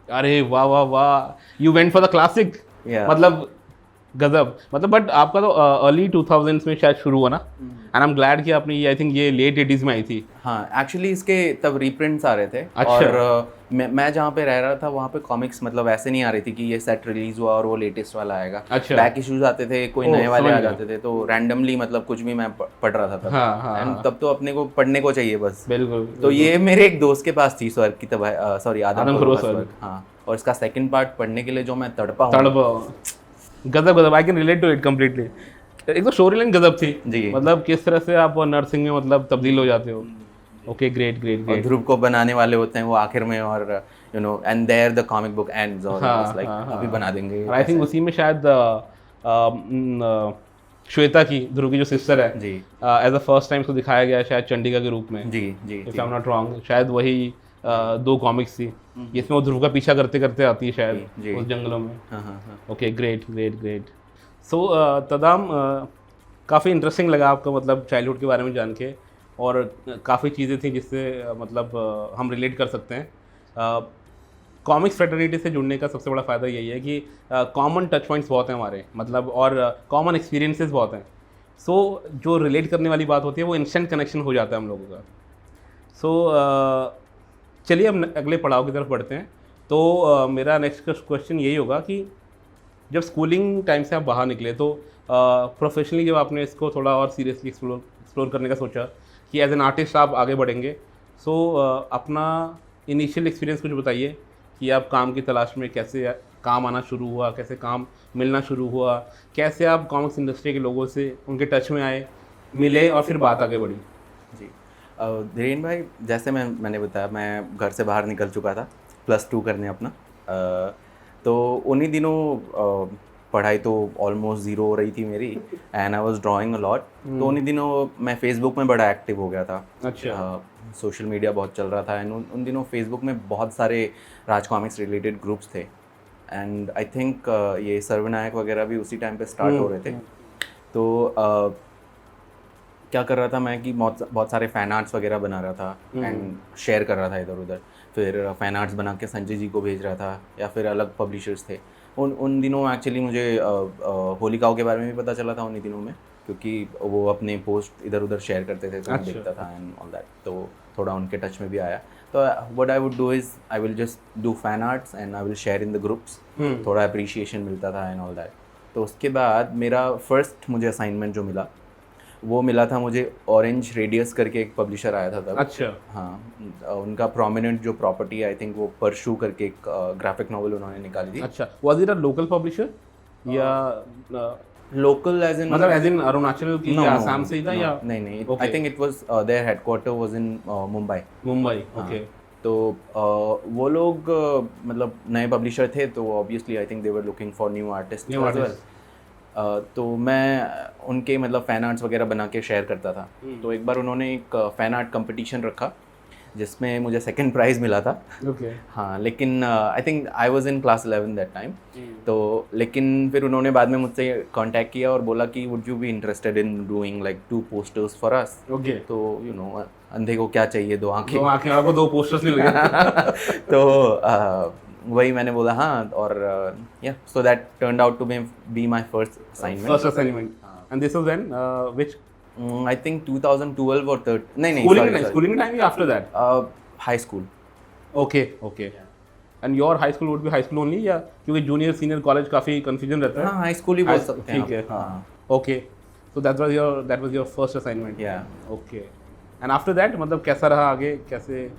अरे वाह वाह वाह, you went for the classic. मतलब गजब, मतलब बट आपका तो अर्ली 2000s में शायद शुरू हुआ ना, एंड आई एम ग्लैड कि आपने ये, आई थिंक ये लेट 80s में आई थी। हाँ, एक्चुअली इसके तब रीप्रिंट्स आ रहे थे। अच्छा। और मैं जहाँ पे रह रहा था वहाँ पे कॉमिक्स मतलब ऐसे नहीं आ रही थी कि ये सेट रिलीज हुआ और वो लेटेस्ट वाला आएगा। अच्छा। बैक इश्यूज आते थे, कोई नए वाले आ जाते थे, तो रैंडमली मतलब कुछ भी मैं पढ़ रहा था तब। हाँ, एंड तब तो अपने को पढ़ने को चाहिए बस। बिल्कुल। तो ये मेरे एक दोस्त के पास थी स्वर्ग की तबाही, सॉरी आदमखोरों का स्वर्ग। हाँ, और इसका सेकंड पार्ट पढ़ने के लिए जो मैं तड़पा हूँ, गजब गजब, I can relate to it completely. एक तो स्टोरी लाइन गजब थी जी, मतलब किस तरह से आप नर्सिंग में मतलब तब्दील हो जाते हो। ओके, ग्रेट ग्रेट और ग्रेट। ध्रुव को बनाने वाले होते हैं वो आखिर में, और and there the comic book ends, और लाइक अभी बना देंगे। आई थिंक उसी में शायद श्वेता की, ध्रुव की जो सिस्टर है, जी, एज अ फर्स्ट टाइम उसको दिखाया गया शायद चंडिका के रूप में। जी, जी, if I am not wrong, शायद वही दो कॉमिक्स थी जिसमें वो ध्रुव का पीछा करते करते आती है शायद उस जंगलों में। Okay, great great great. So Tadam, काफ़ी इंटरेस्टिंग लगा आपका मतलब चाइल्डहुड के बारे में जान के, और काफ़ी चीज़ें थी जिससे मतलब हम रिलेट कर सकते हैं। कॉमिक्स फ्रेटर्निटी से जुड़ने का सबसे बड़ा फ़ायदा यही है कि कॉमन टच पॉइंट्स बहुत हैं हमारे, मतलब और कॉमन एक्सपीरियंसेस बहुत हैं। सो जो रिलेट करने वाली बात होती है वो इंस्टेंट कनेक्शन हो जाता है हम लोगों का। सो चलिए अब अगले पड़ाव की तरफ बढ़ते हैं। तो मेरा नेक्स्ट क्वेश्चन यही होगा कि जब स्कूलिंग टाइम से आप बाहर निकले, तो प्रोफेशनली जब आपने इसको थोड़ा और सीरियसली एक्सप्लोर करने का सोचा कि एज एन आर्टिस्ट आप आगे बढ़ेंगे, सो अपना इनिशियल एक्सपीरियंस कुछ बताइए कि आप काम की तलाश में कैसे काम आना शुरू हुआ, कैसे काम मिलना शुरू हुआ, कैसे आप कॉमिक्स इंडस्ट्री के लोगों से उनके टच में आए, मिले, और फिर बात आगे बढ़ी। जी, धीरेन भाई, जैसे मैंने बताया मैं घर से बाहर निकल चुका था +2 करने अपना। तो उन्हीं दिनों पढ़ाई तो ऑलमोस्ट ज़ीरो हो रही थी मेरी, and I was drawing a lot. तो उन्हीं दिनों मैं फेसबुक में बड़ा एक्टिव हो गया था। अच्छा। सोशल मीडिया बहुत चल रहा था, एंड उन दिनों फेसबुक में बहुत सारे राज कॉमिक्स रिलेटेड ग्रुप्स थे, एंड आई थिंक ये सर्वनायक वगैरह भी उसी टाइम पे स्टार्ट हो रहे थे। तो क्या कर रहा था मैं कि बहुत सारे फैन आर्ट्स वगैरह बना रहा था एंड शेयर कर रहा था इधर उधर। फिर फैन आर्ट्स बना के संजय जी को भेज रहा था, या फिर अलग पब्लिशर्स थे। उन दिनों एक्चुअली मुझे होलिकाओं के बारे में भी पता चला था उन्हीं दिनों में, क्योंकि वो अपने पोस्ट इधर उधर शेयर करते थे तो मैं देखता था एंड ऑल दैट, तो थोड़ा उनके टच में भी आया। तो what I would do is I will just do fan arts and I will share in the groups, थोड़ा अप्रिशिएशन मिलता था एंड ऑल दैट। तो उसके बाद मेरा फर्स्ट मुझे असाइनमेंट जो मिला वो मिला था मुझे ऑरेंज रेडियस करके एक पब्लिशर आया था तब। अच्छा। हाँ, उनका प्रोमिनेंट जो प्रॉपर्टी है आई थिंक वो परशू करके एक ग्राफिक नॉवल उन्होंने निकाली थी। अच्छा, was it a local publisher या लोकल एज इन मतलब एज इन अरुणाचल की या आसाम से ही था या? नहीं, I think it was their headquarter was in Mumbai. Okay. तो वो लोग मतलब नए पब्लिशर थे, तो obviously I think they were looking for new artist as well. तो मैं उनके मतलब फ़ैन आर्ट्स वगैरह बना के शेयर करता था। तो एक बार उन्होंने एक फ़ैन आर्ट कंपटीशन रखा जिसमें मुझे सेकंड प्राइज़ मिला था। ओके। हाँ, लेकिन आई think I was in class 11 that time. तो लेकिन फिर उन्होंने बाद में मुझसे कांटेक्ट किया और बोला कि would you be interested in doing like 2 posters for us. Okay. तो यू नो अंधे को क्या चाहिए, 2 आंखें। 2 आंखें, आपको 2 पोस्टर्स मिल गए। तो वही मैंने बोला हाँ, और yeah so that turned out to be my first assignment. And this was when which I think 2012 और 13 नहीं स्कूलिंग टाइम या after that? High school. Okay. And your high school would be high school only, या क्योंकि junior senior college काफी confusion रहता है? हाँ, high school ही बोल सकते हैं। ठीक है। हाँ, okay. So that was your first assignment. या ओके। एंड आफ्टर दैट मतलब कैसा रहा आगे, कैसे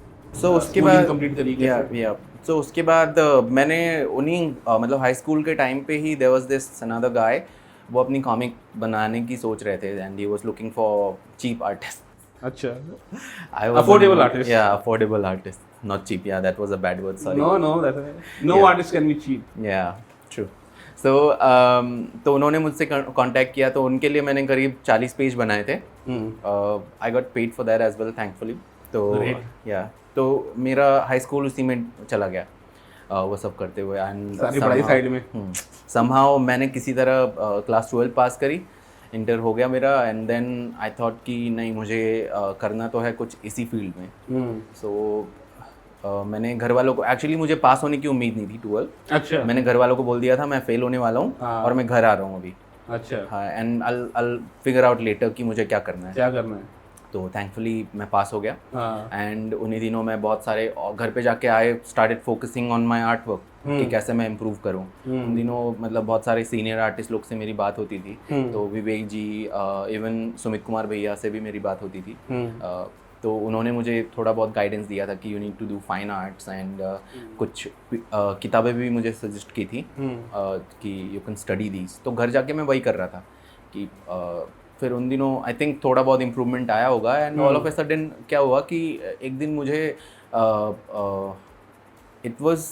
सो उसके बाद कंप्लीट करी? या सो उसके बाद मैंने उन्हीं मतलब हाई स्कूल के टाइम पे ही there was this another guy, वो अपनी कॉमिक बनाने की सोच रहे थे and he was looking for cheap artist. अच्छा। I was Affordable artist. Yeah, affordable artist, not cheap. Yeah, that was a bad word. Sorry. No artist can be cheap. Yeah, true. So तो उन्होंने मुझसे contact किया, तो उनके लिए मैंने करीब 40 पेज बनाए थे। I got paid for that as well, thankfully. तो yeah, तो मेरा हाई स्कूल उसी में चला गया वो सब करते हुए। एंड सारी पढ़ाई साइड में। somehow मैंने किसी तरह क्लास 12 पास करी, इंटर हो गया मेरा, एंड देन आई थॉट कि नहीं मुझे करना तो है कुछ इसी फील्ड में। सो मैंने घर वालों को, एक्चुअली मुझे पास होने की उम्मीद नहीं थी 12। अच्छा। मैंने घर वालों को बोल दिया था मैं फेल होने वाला हूँ और मैं घर आ रहा हूँ अभी। अच्छा। हाँ, and I figure out later कि मुझे क्या करना है। तो थैंकफुली मैं पास हो गया। एंड उन्हीं दिनों मैं बहुत सारे घर पे जाके I started focusing on my art work कि कैसे मैं इम्प्रूव करूँ। उन दिनों मतलब बहुत सारे सीनियर आर्टिस्ट लोग से मेरी बात होती थी, तो विवेक जी, इवन सुमित कुमार भैया से भी मेरी बात होती थी। तो उन्होंने मुझे थोड़ा बहुत गाइडेंस दिया था कि you need to do fine arts and कुछ किताबें भी मुझे सजेस्ट की थी कि यू कैन स्टडी दीज। तो घर जाके मैं वही कर रहा था कि फिर उन दिनों आई थिंक थोड़ा बहुत इम्प्रूवमेंट आया होगा। And all of a sudden क्या हुआ कि एक दिन मुझे इट वाज,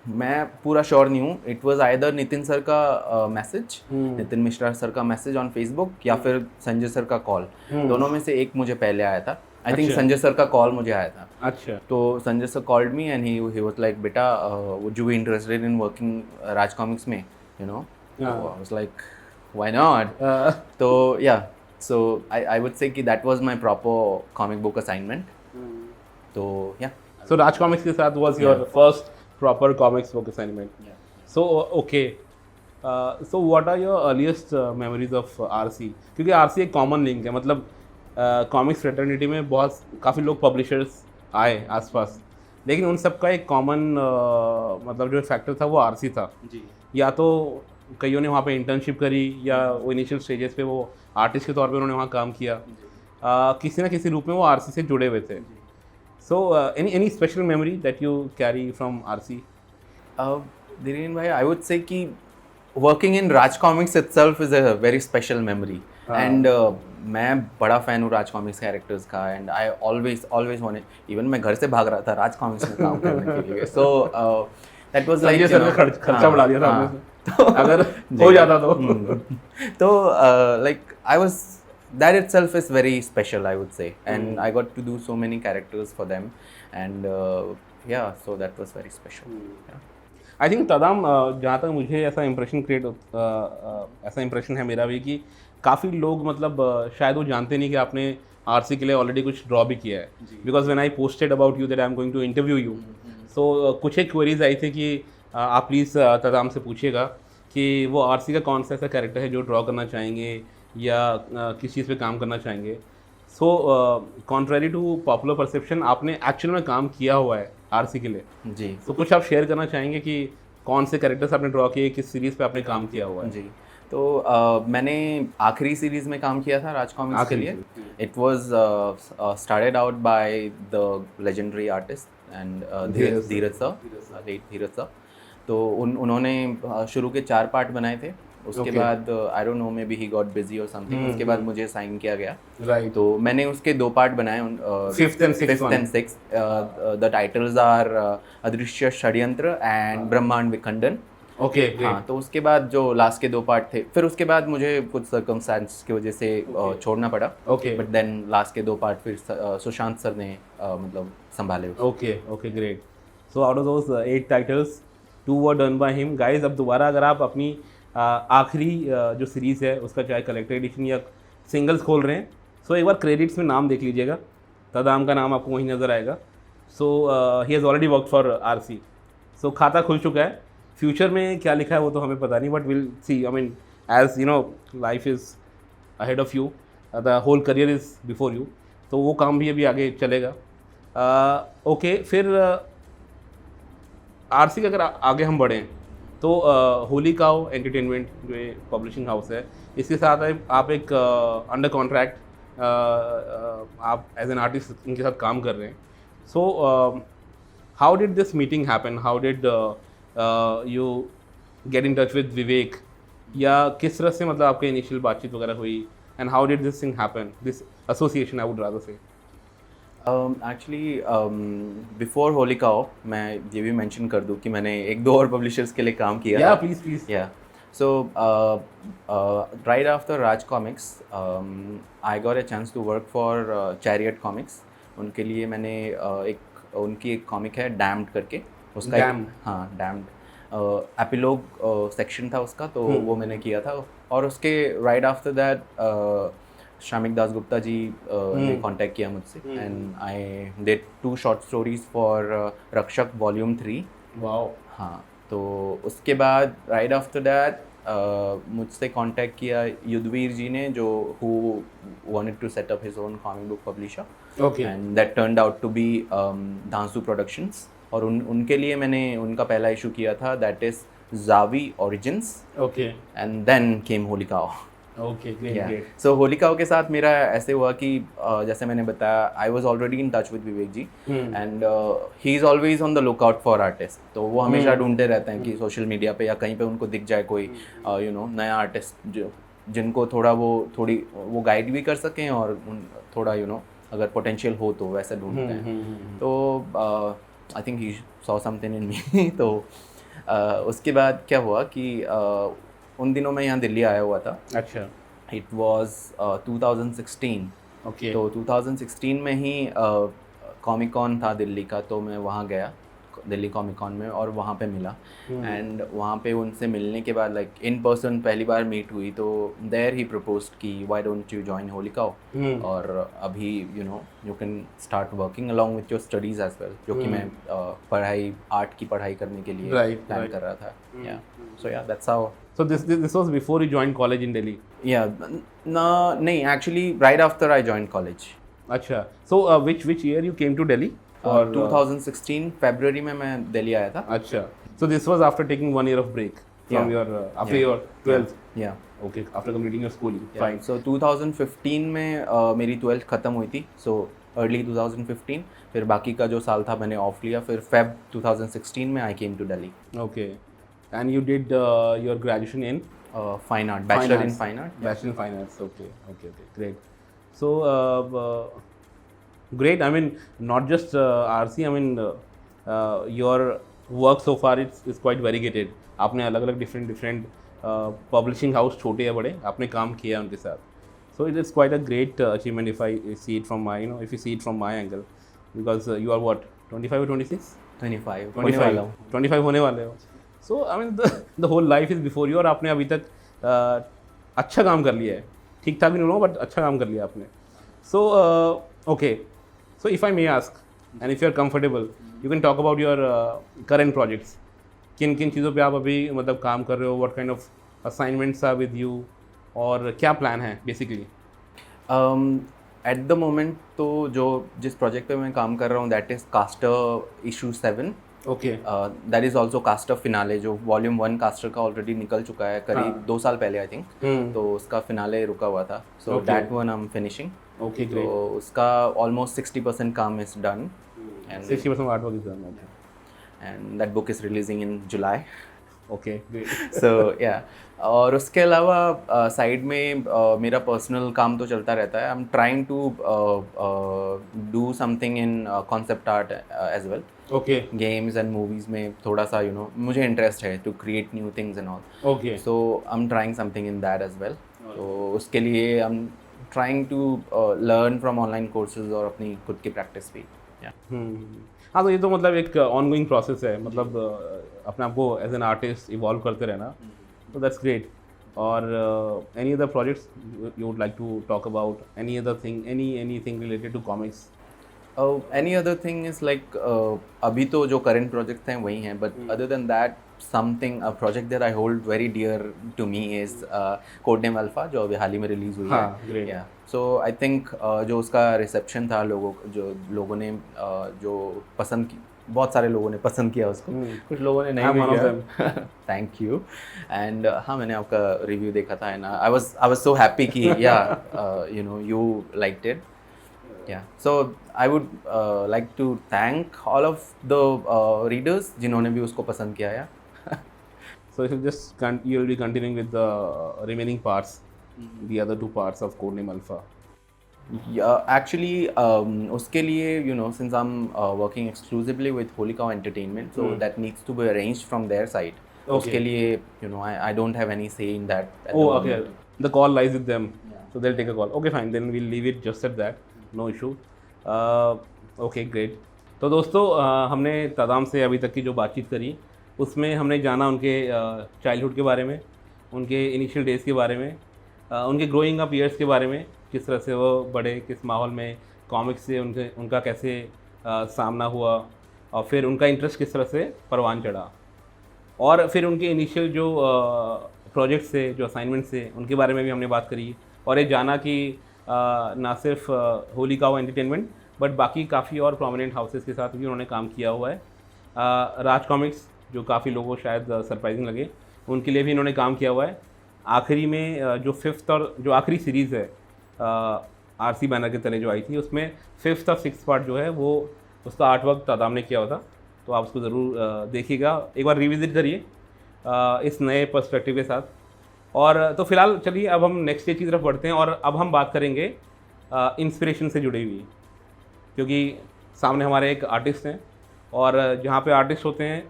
मैं पूरा श्योर नहीं हूँ, it was either Nitin sir का मैसेज, नितिन मिश्रा सर का मैसेज ऑन फेसबुक, या फिर संजय सर का कॉल। दोनों में से एक मुझे पहले आया था। आई थिंक संजय सर का कॉल मुझे आया था। अच्छा। तो Sanjay sir called me and he was like, बेटा would you be interested in working Raj Comics में, you know. I was like why not? So yeah, so I would say कि that was my proper comic book assignment. So yeah. So Raj Comics के साथ was your first proper comics book assignment. Yeah. So okay. So what are your earliest memories of RC? क्योंकि RC एक common link है, मतलब comics fraternity में बहुत काफ़ी लोग publishers आए आसपास, लेकिन उन सब का एक common मतलब जो फैक्टर था वो RC था। जी। या तो कईयों ने वहाँ पे इंटर्नशिप करी, या वो इनिशियल स्टेजेस पे वो आर्टिस्ट के तौर पे उन्होंने वहाँ काम किया, किसी ना किसी रूप में वो आरसी से जुड़े हुए थे। So any special memory that you carry from RC? Dhiren भाई, आई वुड से कि working in Raj comics itself is a very special memory. And मैं बड़ा फ़ैन हूँ राज कॉमिक्स कैरेक्टर्स का, and I always wanted, even मैं घर से भाग रहा था राज कॉमिक्स में काम करने के लिए। सो दैट वाज लाइक खर्चा बढ़ा दिया था आपने, तो अगर हो जाता तो like I was, that itself is very special, I would say, and I got to do so many characters for them, and yeah, so that was very special. I think Tadam, जहाँ तक मुझे ऐसा इम्प्रेशन ऐसा impression है मेरा भी कि काफ़ी लोग मतलब शायद वो जानते नहीं कि आपने आरसी के लिए ऑलरेडी कुछ ड्रॉ भी किया है, because when I posted about you that I am going to interview you, so कुछ एक क्वेरीज आई थी कि आप प्लीज़ तदाम से पूछिएगा कि वो आरसी का कौन सा ऐसा कैरेक्टर है जो ड्रॉ करना चाहेंगे या किस चीज़ पे काम करना चाहेंगे। सो कॉन्ट्रेरी टू पॉपुलर परसेप्शन, आपने एक्चुअल में काम किया हुआ है आरसी के लिए जी। तो कुछ आप शेयर करना चाहेंगे कि कौन से कैरेक्टर्स आपने ड्रॉ किए, किस सीरीज़ पे आपने काम किया हुआ है? जी, तो मैंने आखिरी सीरीज़ में काम किया था राज कॉमिक्स के लिए। It was started out by the legendary artist and Dheeraj sir. तो उन्होंने शुरू के 4 पार्ट बनाए थे। उसके बाद I don't know, may be he got busy और समथिंग। उसके बाद मुझे साइन किया गया, राइट। तो मैंने उसके 2 पार्ट बनाए, 5th and 6th। The titles are अदृश्य षड्यंत्र एंड ब्रह्मांड विखंडन। ओके, हाँ, तो उसके बाद जो लास्ट के 2 पार्ट थे, फिर उसके बाद मुझे कुछ सर्कमस्टेंस की वजह से छोड़ना पड़ा। ओके, बट देन लास्ट के 2 पार्ट फिर सुशांत सर ने मतलब संभाले। Okay, okay, great. So out of those 8 titles 2 were done by him. Guys, अब दोबारा अगर आप अपनी आखिरी जो सीरीज़ है उसका चाहे कलेक्टर एडिशन या सिंगल्स खोल रहे हैं, सो एक बार क्रेडिट्स में नाम देख लीजिएगा, तदाम का नाम आपको वहीं नज़र आएगा। So he has already work for RC, so खाता खुल चुका है। फ्यूचर में क्या लिखा है वो तो हमें पता नहीं, but will see. I mean, as you know, life is ahead of you, the whole career is before you, तो वो काम भी अभी आगे चलेगा। ओके, फिर आरसी के अगर आगे हम बढ़ें तो होली काउ एंटरटेनमेंट जो पब्लिशिंग हाउस है, इसके साथ आप एक अंडर कॉन्ट्रैक्ट आप एज एन आर्टिस्ट इनके साथ काम कर रहे हैं। So how did this meeting happen, how did you get in touch with Vivek, या किस तरह से मतलब आपके इनिशियल बातचीत वगैरह हुई, and how did this thing happen, this association I would rather से? एक्चुअली बिफोर होली काओ मैं ये भी मेंशन कर दूँ कि मैंने 1-2 और पब्लिशर्स के लिए काम किया। या प्लीज़। या so right after Raj Comics I got a chance to work for Chariot Comics. उनके लिए मैंने उनकी एक कॉमिक है डैम्ड करके, उसका हाँ डैम्ड एपिलॉग सेक्शन था उसका, तो वो मैंने किया था। और उसके right after that Shamik Das Gupta ji ने कांटेक्ट किया मुझसे, and I did 2 short stories for Rakshak volume 3। Wow. हाँ, तो उसके बाद राइट आफ्टर दैट मुझसे कांटेक्ट किया युद्धवीर जी ने, जो who wanted to set up his own comic book publisher. Okay, and that turned out to be Dhansoo productions. और उनके लिए मैंने उनका पहला इशू किया था, that is Xavi origins. Okay, and then came होलिकाओ। Okay, great. सो होलिकाओ के साथ मेरा ऐसे हुआ कि जैसे मैंने बताया, I was already in touch with Vivek ji, and he is always on the lookout for artist. तो वो हमेशा ढूंढते रहते हैं कि सोशल मीडिया पे या कहीं पे उनको दिख जाए कोई यू नो नया आर्टिस्ट जो जिनको थोड़ी वो गाइड भी कर सकें और थोड़ा यू नो अगर पोटेंशियल हो तो वैसे ढूंढते हैं। तो आई think he saw something in me. तो उसके बाद क्या हुआ कि उन दिनों मैं यहाँ दिल्ली आया हुआ था। अच्छा। It was 2016। ओके। तो 2016 में ही कॉमिक कॉन था दिल्ली का, तो मैं वहाँ गया दिल्ली कॉमिक कॉन में और वहाँ पे मिला। एंड वहाँ पे उनसे मिलने के बाद लाइक इन पर्सन पहली बार मीट हुई, तो देयर ही प्रपोज्ड कि why don't you join holy cow, और अभी you know you can start working along with your studies as well, जो कि मैं पढ़ाई आर्ट की पढ़ाई करने के लिए प्लान कर रहा था। या सो या that's how. So this was before you joined college in Delhi? Yeah, no, actually right after I joined college. अच्छा, so which year you came to Delhi? 2016 February में मैं दिल्ली आया था। अच्छा, so this was after taking 1 year of break from your after your 12th? Yeah. Okay, after completing your schooling. Fine. So 2015 में मेरी 12th खत्म हुई थी, so early 2015। फिर बाकी का जो साल था मैंने ऑफ लिया, फिर Feb 2016 में I came to Delhi. Okay. And you did your graduation in fine art, bachelor in fine art. Bachelor in fine arts. Okay, great. So great. I mean, not just RC. I mean, your work so far is quite variegated. आपने अलग अलग different publishing house छोटे या बड़े आपने काम किया उनके साथ. So it is quite a great achievement if I see it from my if you see it from my angle, because you are what 25 or 26? 25 होने वाले हो. So I mean the whole life is before you, और आपने अभी तक अच्छा काम कर लिया है, ठीक ठाक भी नहीं हो बट अच्छा काम कर लिया आपने. So, okay. So, if I may ask, and if you are comfortable, you can talk about your current projects. किन किन चीज़ों पे आप अभी मतलब काम कर रहे हो? What kind of assignments are with you? और क्या प्लान है बेसिकली? एट द मोमेंट तो जो जिस प्रोजेक्ट पे मैं काम कर रहा हूँ that is Caster issue 7. Okay. That is also Caster finale, जो वॉल्यूम 1 कास्टर का ऑलरेडी निकल चुका है करीब हाँ. 2 साल पहले आई थिंक. तो उसका फिनाले रुका हुआ था, so Okay. That one I am finishing. Okay, तो ग्रेट. उसका ऑलमोस्ट 60% काम is done, 60% art work is done. Okay. And that book is releasing in July. Okay, great. So या और उसके अलावा साइड में मेरा पर्सनल काम तो चलता रहता है. I am trying to do something in concept art as well. Okay. Games and movies में थोड़ा सा मुझे इंटरेस्ट है to create new things and all. Okay. So I am trying something in that as well. तो उसके लिए I am trying to learn from online courses और अपनी खुद की प्रैक्टिस भी. हाँ, तो ये तो मतलब एक ऑनगोइंग प्रोसेस है, मतलब अपने आप को एज एन आर्टिस्ट इवॉल्व करते रहना. तो दैट्स ग्रेट. और any other projects you would like to talk about? Any other thing, anything related to comics? Any other thing is like अभी तो जो करंट प्रोजेक्ट हैं वही हैं, but other than that something a project that I hold very dear to me is codename alpha, जो अभी हाल ही में रिलीज़ हुई है. हाँ, ग्रेट. सो आई थिंक जो उसका रिसेप्शन था, लोगों ने जो पसंद की, बहुत सारे लोगों ने पसंद किया उसको. कुछ लोगों ने नहीं भी किया. Thank you. एंड हाँ, मैंने आपका रिव्यू देखा था, and I was so happy कि you liked it. Yeah, so I would like to thank all of the readers जिन्होंने भी उसको पसंद किया है. So if you just you will be continuing with the remaining parts, the other two parts of Codename Alpha. Yeah, actually उसके लिए since I'm working exclusively with Holy Cow Entertainment, so that needs to be arranged from their side. Okay. उसके लिए I don't have any say in that. Oh, okay. The call lies with them. Yeah. So they'll take a call. Okay, fine. Then we'll leave it just at that. No issue. Okay, great. तो दोस्तों हमने तादाम से अभी तक की जो बातचीत करी उसमें हमने जाना उनके चाइल्डहुड के बारे में, उनके इनिशियल डेज़ के बारे में, उनके ग्रोइंग अप ईयर्स के बारे में, किस तरह से वो बड़े, किस माहौल में कॉमिक्स से उनका कैसे सामना हुआ, और फिर उनका इंटरेस्ट किस तरह से परवान चढ़ा, और फिर उनके इनिशियल जो प्रोजेक्ट्स से, जो असाइनमेंट्स से, उनके बारे में भी हमने बात करी. और ये जाना कि ना सिर्फ होली काउ एंटरटेनमेंट बट बाकी काफ़ी और प्रोमिनेंट हाउसेस के साथ भी उन्होंने काम किया हुआ है. राज कॉमिक्स, जो काफ़ी लोगों को शायद सरप्राइजिंग लगे, उनके लिए भी इन्होंने काम किया हुआ है. आखिरी में जो 5th और जो आखिरी सीरीज़ है RC बैनर के तले जो आई थी, उसमें 5th और 6th पार्ट जो है वो उसका आर्ट वर्क तादाम ने किया हुआ था. तो आप उसको ज़रूर देखिएगा, एक बार रिविज़िट करिए इस नए पर्सपेक्टिव के साथ. और तो फिलहाल चलिए अब हम नेक्स्ट स्टेज की तरफ बढ़ते हैं, और अब हम बात करेंगे इंस्पिरेशन से जुड़ी हुई, क्योंकि सामने हमारे एक आर्टिस्ट हैं, और जहाँ पे आर्टिस्ट होते हैं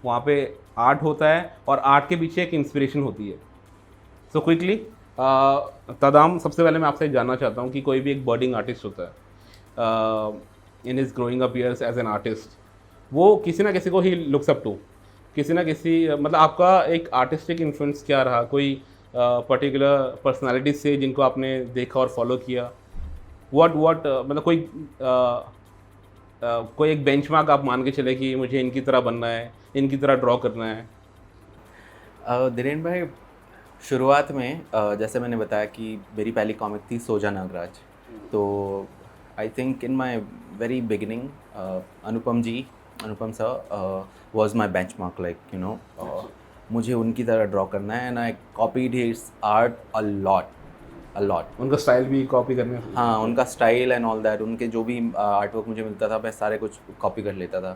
वहाँ पे आर्ट होता है, और आर्ट के पीछे एक इंस्पिरेशन होती है. सो क्विकली तादाम, सबसे पहले मैं आपसे जानना चाहता हूँ कि कोई भी एक बर्डिंग आर्टिस्ट होता है in his growing up years as an artist, वो किसी ना किसी को ही लुक्स अप टू, किसी ना किसी, मतलब आपका एक आर्टिस्टिक इन्फ्लुएंस क्या रहा? कोई पर्टिकुलर पर्सनालिटी से जिनको आपने देखा और फॉलो किया? व्हाट मतलब कोई एक बेंचमार्क आप मान के चले कि मुझे इनकी तरह बनना है, इनकी तरह ड्रॉ करना है? धीरेन भाई, शुरुआत में जैसे मैंने बताया कि मेरी पहली कॉमिक थी सोजा नागराज. तो I think in my very beginning Anupam sir was my benchmark, like मुझे उनकी तरह ड्रॉ करना है, and I copied his art a lot. उनका स्टाइल भी कॉपी करने? हाँ, उनका स्टाइल एंड ऑल दैट, उनके जो भी आर्ट वर्क मुझे मिलता था मैं सारे कुछ कॉपी कर लेता था.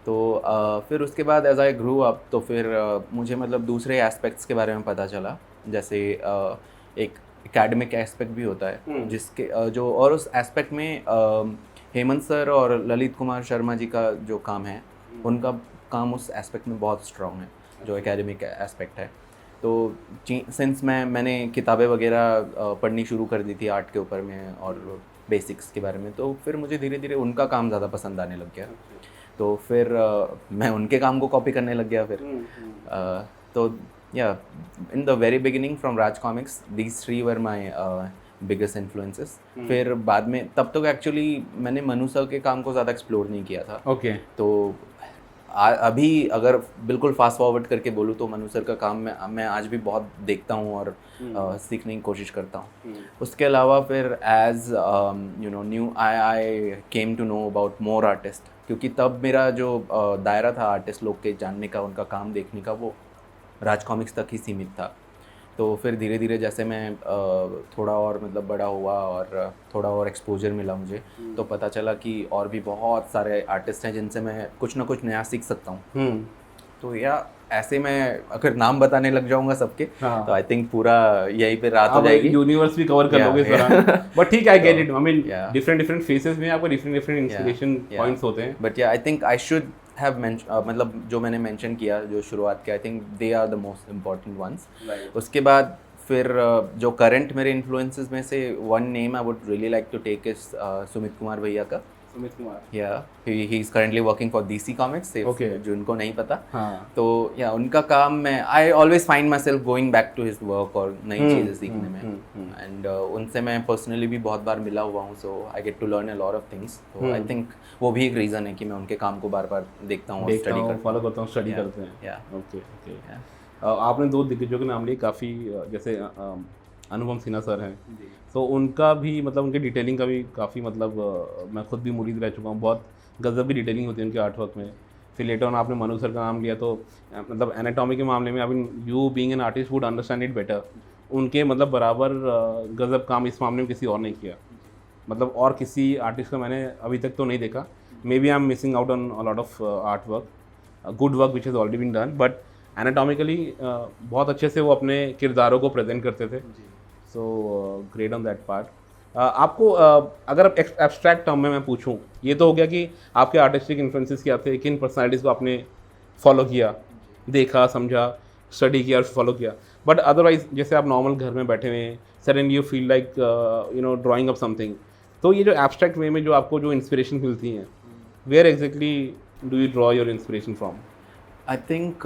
तो फिर उसके बाद एज आई ग्रू अप, तो फिर मुझे मतलब दूसरे एस्पेक्ट्स के बारे में पता चला. जैसे एक एकेडमिक एस्पेक्ट भी होता है जिसके जो, और उस एस्पेक्ट में हेमंत सर और ललित कुमार शर्मा जी का जो काम है, उनका काम उस एस्पेक्ट में बहुत स्ट्रॉन्ग है, जो एकेडमिक एस्पेक्ट है. तो सिंस मैंने किताबें वगैरह पढ़नी शुरू कर दी थी आर्ट के ऊपर में और बेसिक्स के बारे में, तो फिर मुझे धीरे धीरे उनका काम ज़्यादा पसंद आने लग गया. तो फिर मैं उनके काम को कॉपी करने लग गया. फिर तो या in the very beginning from Raj comics, these three were my biggest influences. फिर बाद में तब तक एक्चुअली मैंने मनु सर के काम को ज़्यादा एक्सप्लोर नहीं किया था। ओके। तो अभी अगर बिल्कुल फास्ट फॉरवर्ड करके बोलूँ तो मनु सर का काम मैं आज भी बहुत देखता हूँ और सीखने की कोशिश करता हूँ। उसके अलावा फिर as you know new I came to know about more artist, क्योंकि तब मेरा जो दायरा था आर्टिस्ट लोग के जानने का, उनका काम देखने का, वो राज कॉमिक्स तक ही सीमित था। तो फिर धीरे धीरे जैसे मैं थोड़ा और मतलब बड़ा हुआ और थोड़ा और एक्सपोजर मिला मुझे, तो पता चला कि और भी बहुत सारे आर्टिस्ट हैं जिनसे मैं कुछ ना कुछ नया सीख सकता हूँ। तो या ऐसे मैं अगर नाम बताने लग जाऊंगा सबके, हाँ। तो आई थिंक पूरा यहीं पे रात हो जाएगी, यूनिवर्स भी कवर कर लोगे सारा। बट ठीक है, I get it. I mean yeah. Different phases में आपको डिफरेंट इंस्पिरेशन पॉइंट्स होते हैं। But yeah I think I should have मतलब जो मैंने मेंशन किया जो शुरुआत के, I think they are the most important ones. उसके बाद फिर जो करंट मेरे इन्फ्लुएंसेस में से one name I would really like to take is Sumit Kumar भैया का। Sumit Kumar, yeah he is currently working for DC comics, जो उनको नहीं पता। हाँ। तो या उनका काम मैं I always find myself going back to his work और नई चीज़ें सीखने में। एंड उनसे मैं पर्सनली भी बहुत बार मिला हुआ हूँ, so I get to learn a lot of things. तो आई थिंक वो भी एक रीज़न है कि मैं उनके काम को बार बार देखता हूँ और स्टडी करता हूँ, फॉलो करता हूँ, स्टडी करते हैं। या ओके ओके। आपने दो दिग्गजों के नाम लिए, काफ़ी जैसे अनुपम सिन्हा सर हैं, तो उनका भी मतलब उनके डिटेलिंग का भी काफ़ी मतलब मैं खुद भी मुरीद रह चुका हूँ। बहुत गजब की डिटेलिंग होती है उनके आर्ट वर्क में। फिर लेटर ऑन आपने मनु सर का नाम लिया, तो मतलब एनाटॉमी के मामले में I mean you being an artist would understand it better. उनके मतलब बराबर गजब काम इस मामले में किसी और ने किया, मतलब और किसी आर्टिस्ट का मैंने अभी तक तो नहीं देखा। Maybe I am missing out on a lot of art work, good work which has already been done, but anatomically बहुत अच्छे से वो अपने किरदारों को प्रेजेंट करते थे। So great on that part. आपको अगर एब्स्ट्रैक्ट टर्म में मैं पूछूं, ये तो हो गया कि आपके आर्टिस्टिक इन्फ्लुएंसेस क्या थे, किन पर्सनालिटीज़ को आपने फॉलो किया, देखा, समझा, स्टडी किया और फॉलो किया। बट अदरवाइज जैसे आप नॉर्मल घर में बैठे हुए हैं, suddenly you feel like you no drawing up something, तो ये जो एब्स्ट्रैक्ट वे में जो आपको जो इंस्पिरेशन मिलती हैं, where exactly do you draw your inspiration from? I think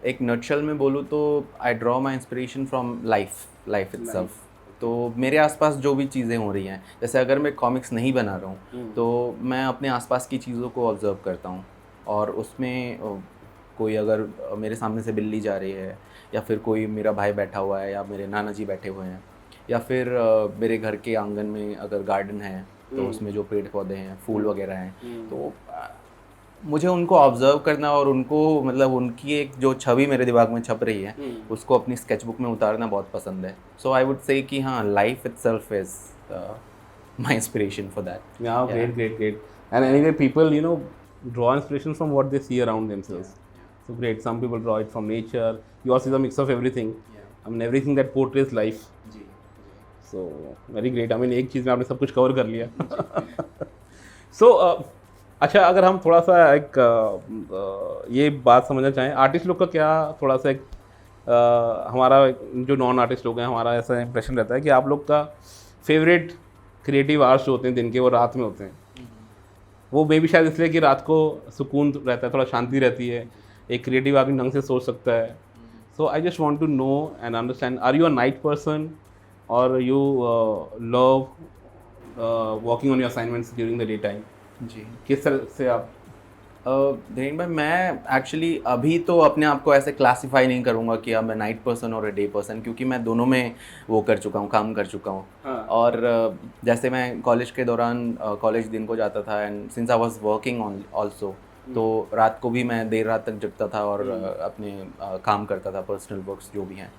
एक नटशल में बोलूँ तो I draw my inspiration from life itself. तो मेरे आसपास जो भी चीज़ें हो रही हैं, जैसे अगर मैं कॉमिक्स नहीं बना रहा हूँ तो मैं अपने आसपास की चीज़ों को ऑब्जर्व करता हूँ, और उसमें कोई अगर मेरे सामने से बिल्ली जा रही है, या फिर कोई मेरा भाई बैठा हुआ है, या मेरे नाना जी बैठे हुए हैं, या फिर मेरे घर के आंगन में अगर गार्डन है तो उसमें जो पेड़ पौधे हैं, फूल वगैरह हैं, तो मुझे उनको ऑब्जर्व करना और उनको मतलब उनकी एक जो छवि मेरे दिमाग में छप रही है उसको अपनी स्केचबुक में उतारना बहुत पसंद है। सो आई वुड से कि हाँ, life itself is my inspiration for that. Great. And anyway, people, you know, draw inspiration from what they see around themselves. So great. Some people draw it from nature. Yours is a mix of everything. I mean, everything that portrays life. So very great. I mean, एक चीज़ में आपने सब कुछ cover कर लिया। So अच्छा, अगर हम थोड़ा सा एक ये बात समझना चाहें, आर्टिस्ट लोग का क्या थोड़ा सा एक हमारा जो नॉन आर्टिस्ट लोग हैं, हमारा ऐसा इंप्रेशन रहता है कि आप लोग का फेवरेट क्रिएटिव आवर्स जो होते हैं दिन के, वो रात में होते हैं। वो मे भी शायद इसलिए कि रात को सुकून रहता है, थोड़ा शांति रहती है, एक क्रिएटिव आदमी ढंग से सोच सकता है। So I just want to know and understand, are you a night person और you love working on your assignments during the day time? जी, किस तरह से आप? धीरेन्द्र भाई, मैं एक्चुअली अभी तो अपने आप को ऐसे क्लासीफाई नहीं करूँगा कि अब मैं नाइट पर्सन और डे पर्सन, क्योंकि मैं दोनों में वो कर चुका हूँ, काम कर चुका हूँ। हाँ। और जैसे मैं कॉलेज के दौरान कॉलेज दिन को जाता था, and since I was working also, तो रात को भी मैं देर रात तक जगता था और अपने काम करता था, पर्सनल वर्क्स जो भी हैं।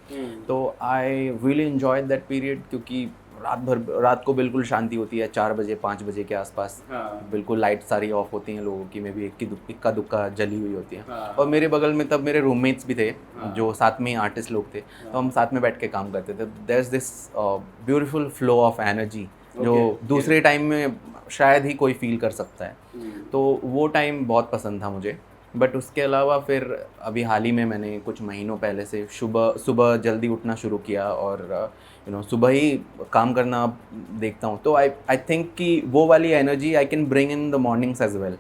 तो I really enjoyed that period, क्योंकि रात को बिल्कुल शांति होती है, 4 बजे 5 बजे के आसपास। बिल्कुल लाइट सारी ऑफ होती हैं लोगों की, में भी इक्का दुक्का जली हुई होती है। और मेरे बगल में तब मेरे रूममेट्स भी थे जो साथ में आर्टिस्ट लोग थे, तो हम साथ में बैठ के काम करते थे। There is this beautiful flow of energy जो दूसरे टाइम में शायद ही कोई फील कर सकता है। तो वो टाइम बहुत पसंद था मुझे। बट उसके अलावा फिर अभी हाल ही में मैंने कुछ महीनों पहले से सुबह जल्दी उठना शुरू किया, और सुबह ही काम करना देखता हूँ। तो आई थिंक कि वो वाली energy I can bring in the mornings as well.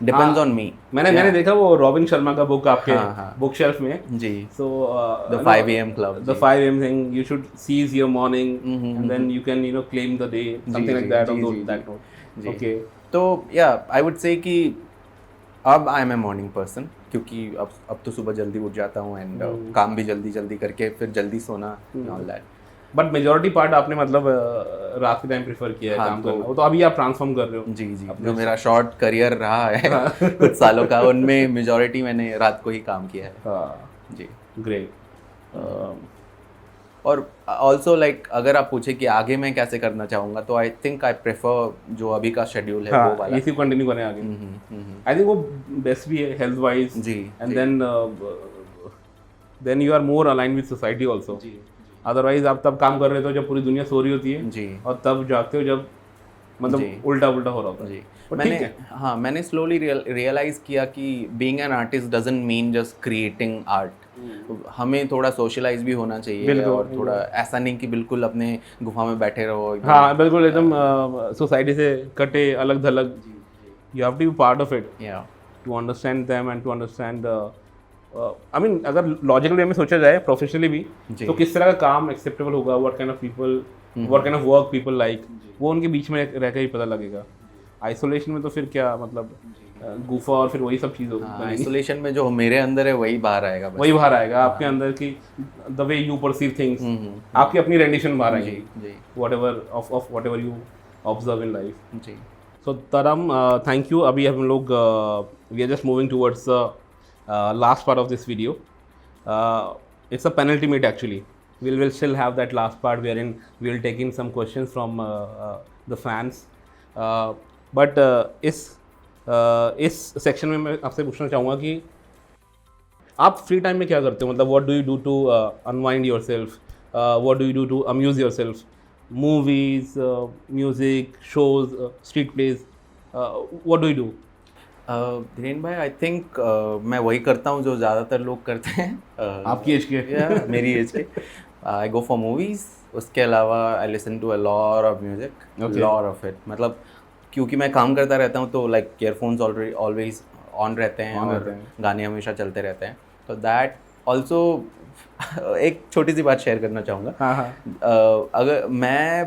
Depends on me. मैंने देखा वो रॉबिन शर्मा का बुक आपके हाँ। बुक शेल्फ में। जी। So the 5 AM club, the 5 AM thing, you should seize your morning hmm, and then you can claim the day, something like that, on that note. Okay, तो या I would say कि अब I am a morning person, क्योंकि अब तो सुबह जल्दी उठ जाता हूँ एंड काम भी जल्दी करके फिर जल्दी सोना, all that. But majority part आपने मतलब रात के टाइम प्रेफर किया है हाँ, काम तो- करना, वो तो अभी आप ट्रांसफॉर्म कर रहे हो। जी, जो मेरा शॉर्ट करियर रहा है कुछ सालों का, उनमें मेजोरिटी मैंने रात को ही काम किया है। हाँ, जी। ग्रेट। और ऑल्सो लाइक अगर आप पूछे कि आगे मैं कैसे करना चाहूँगा, तो आई थिंक आई प्रेफर जो अभी का शेड्यूल है वो वाला। इसी कंटिन्यू करें आगे। आई थिंक वो बेस्ट भी है हेल्थ वाइज। जी, and then you are more align with society also. Otherwise आप तब काम कर रहे हो जब पूरी दुनिया सो रही होती है, जी, और तब जागते हो जब मतलब उल्टा हो रहा होता है। जी। तो ठीक है। मैंने स्लोली रियलाइज किया कि being an artist doesn't mean just creating art. हमें थोड़ा सोशलाइज भी होना चाहिए, और थोड़ा ऐसा नहीं कि बिल्कुल अपने गुफा में बैठे रहो। हाँ, बिल्कुल एकदम सोसाइटी से कटे, अलग थलग। You have to be part of it to understand them and to understand I mean, अगर लॉजिकल वे में सोचा जाए प्रोफेशनली भी, तो किस तरह का काम एक्सेप्टेबल होगा, what kind of people, what kind of work people like, वो उनके बीच में रह कर ही पता लगेगा। आइसोलेशन में तो फिर क्या मतलब गुफा और फिर वही सब चीज़ होगी। आइसोलेशन में जो मेरे अंदर है वही बाहर आएगा, वही बाहर आएगा आपके अंदर की, the way you perceive things, आपकी अपनी रेंडिशन बाहर आएगी, whatever of whatever you observe in life. जी। So Tadam, thank you. अभी हम लोग we are just moving towards last part of this video. It's a penultimate actually. We'll still have that last part wherein we'll take in some questions from the fans. But इस section में मैं आपसे पूछना चाहूँगा कि आप free time में क्या करते हो? मतलब what do you do to unwind yourself? What do you do to amuse yourself? Movies, music, shows, street plays. What do you do? Dhiren भाई, आई थिंक मैं वही करता हूँ जो ज़्यादातर लोग करते हैं। आपकी एज के? मेरी एज के। आई गो फॉर मूवीज़, उसके अलावा I listen to a lot of music, lot of it. मतलब क्योंकि मैं काम करता रहता हूँ तो लाइक ईयरफोन्स ऑलवेज ऑन रहते हैं और गाने हमेशा चलते रहते हैं, तो दैट ऑल्सो एक छोटी सी बात शेयर करना चाहूँगा। अगर मैं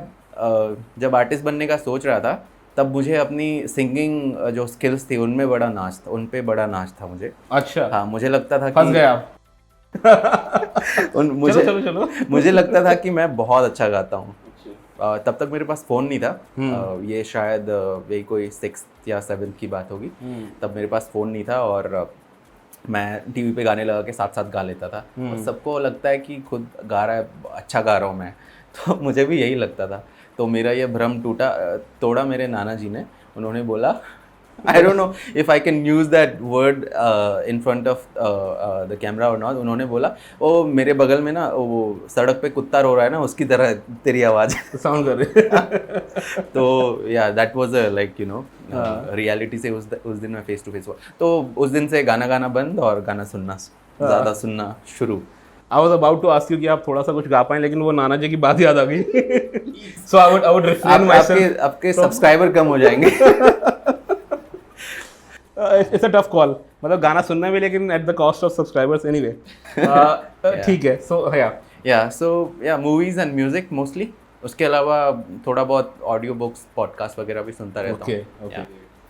जब आर्टिस्ट बनने का सोच रहा था, तब मुझे अपनी सिंगिंग जो स्किल्स थी उन पे बड़ा नाच था मुझे। अच्छा। हाँ, मुझे लगता था फंस गए आप। चलो। मुझे लगता था कि मैं बहुत अच्छा गाता हूँ। तब तक मेरे पास फ़ोन नहीं था। ये शायद यही कोई 6th या 7th की बात होगी। तब मेरे पास फ़ोन नहीं था और मैं टीवी पे गाने लगा के साथ साथ गा लेता था। और सबको लगता है कि खुद गा रहा है, अच्छा गा रहा हूँ मैं, तो मुझे भी यही लगता था। तो मेरा ये भ्रम तोड़ा मेरे नाना जी ने। उन्होंने बोला, I don't know if I can use that word in front of the camera और नॉट। उन्होंने बोला, ओ मेरे बगल में ना वो सड़क पे कुत्ता रो रहा है ना, उसकी तरह तेरी आवाज़ साउंड कर रही। तो या that was like you no reality से उस दिन मैं फेस टू फेस हुआ। तो उस दिन से गाना बंद और गाना ज़्यादा सुनना शुरू। I was about to ask you कि आप थोड़ा सा कुछ गा पाएं, लेकिन वो नाना जी की बात याद आ गई। So I would refrain myself। आपके सब्सक्राइबर कम हो जाएंगे। It's a tough call। मतलब गाना सुनना भी, लेकिन at the cost of subscribers anyway। ठीक है। So movies and music mostly। उसके अलावा थोड़ा बहुत ऑडियो बुक्स, पॉडकास्ट वगैरह भी सुनता रहता हूँ। Okay।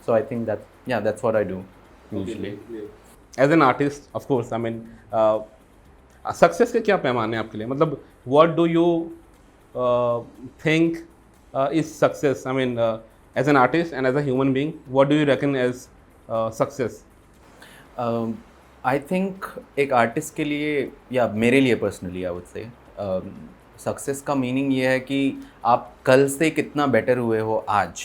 So I think that's what I do usually। As an artist, of course, I mean, success के क्या पैमाने हैं आपके लिए? मतलब what do you think is success? I mean, as an artist and as a human being, what do you reckon as success? I think एक artist के लिए, या मेरे लिए personally I would say, success का मीनिंग ये है कि आप कल से कितना बेटर हुए हो आज।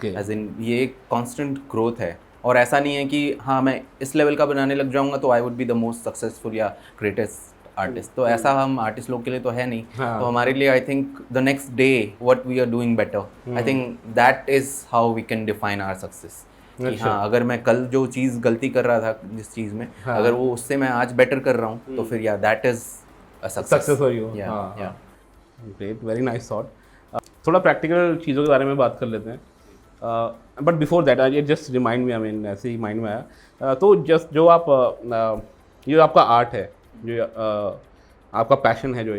एज इन ये एक कॉन्स्टेंट ग्रोथ है, और ऐसा नहीं है कि हाँ मैं इस लेवल का बनाने लग जाऊंगा तो आई would be the most successful या ग्रेटेस्ट आर्टिस्ट। तो ऐसा हम आर्टिस्ट लोग के लिए तो है नहीं। तो हमारे लिए I think the next day what we are doing better, I think that is how we can define our success. कि हाँ, अगर मैं कल जो चीज़ गलती कर रहा था जिस चीज़ में, अगर वो उससे मैं आज बेटर कर रहा हूँ, तो फिर या that is a success for you. Great, very nice thought. थोड़ा प्रैक्टिकल चीज़ों के बारे में बात कर लेते हैं। But before that I just remind me, I mean ऐसे ही माइंड में आया, तो जस्ट जो आप ये आपका आर्ट है, जो आपका पैशन है, जो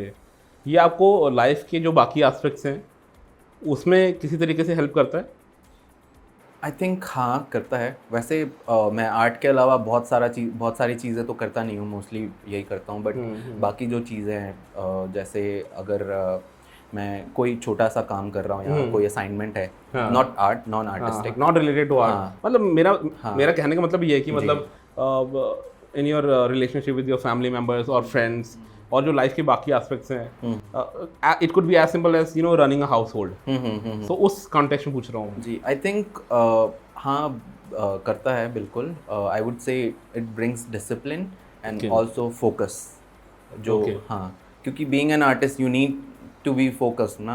ये आपको लाइफ के जो बाकी एस्पेक्ट्स हैं उसमें किसी तरीके से हेल्प करता है? आई थिंक हाँ करता है। वैसे मैं आर्ट के अलावा बहुत सारी चीज़ें तो करता नहीं हूँ, मोस्टली यही करता हूँ। बट बाकी जो चीज़ें हैं, जैसे अगर मैं कोई छोटा सा काम कर रहा हूँ या कोई असाइनमेंट है, non artistic, not related to art, मतलब मेरा कहने का मतलब ये है कि जी। मतलब in your relationship with your family members और फ्रेंड्स, और जो लाइफ के बाकी एस्पेक्ट्स हैं, it could be as simple as running a household. So उस कॉन्टेक्स्ट में पूछ रहा हूँ जी। आई थिंक हाँ करता है बिल्कुल। I would say it brings discipline and also focus. जो हाँ, क्योंकि being an artist you need to be focus ना,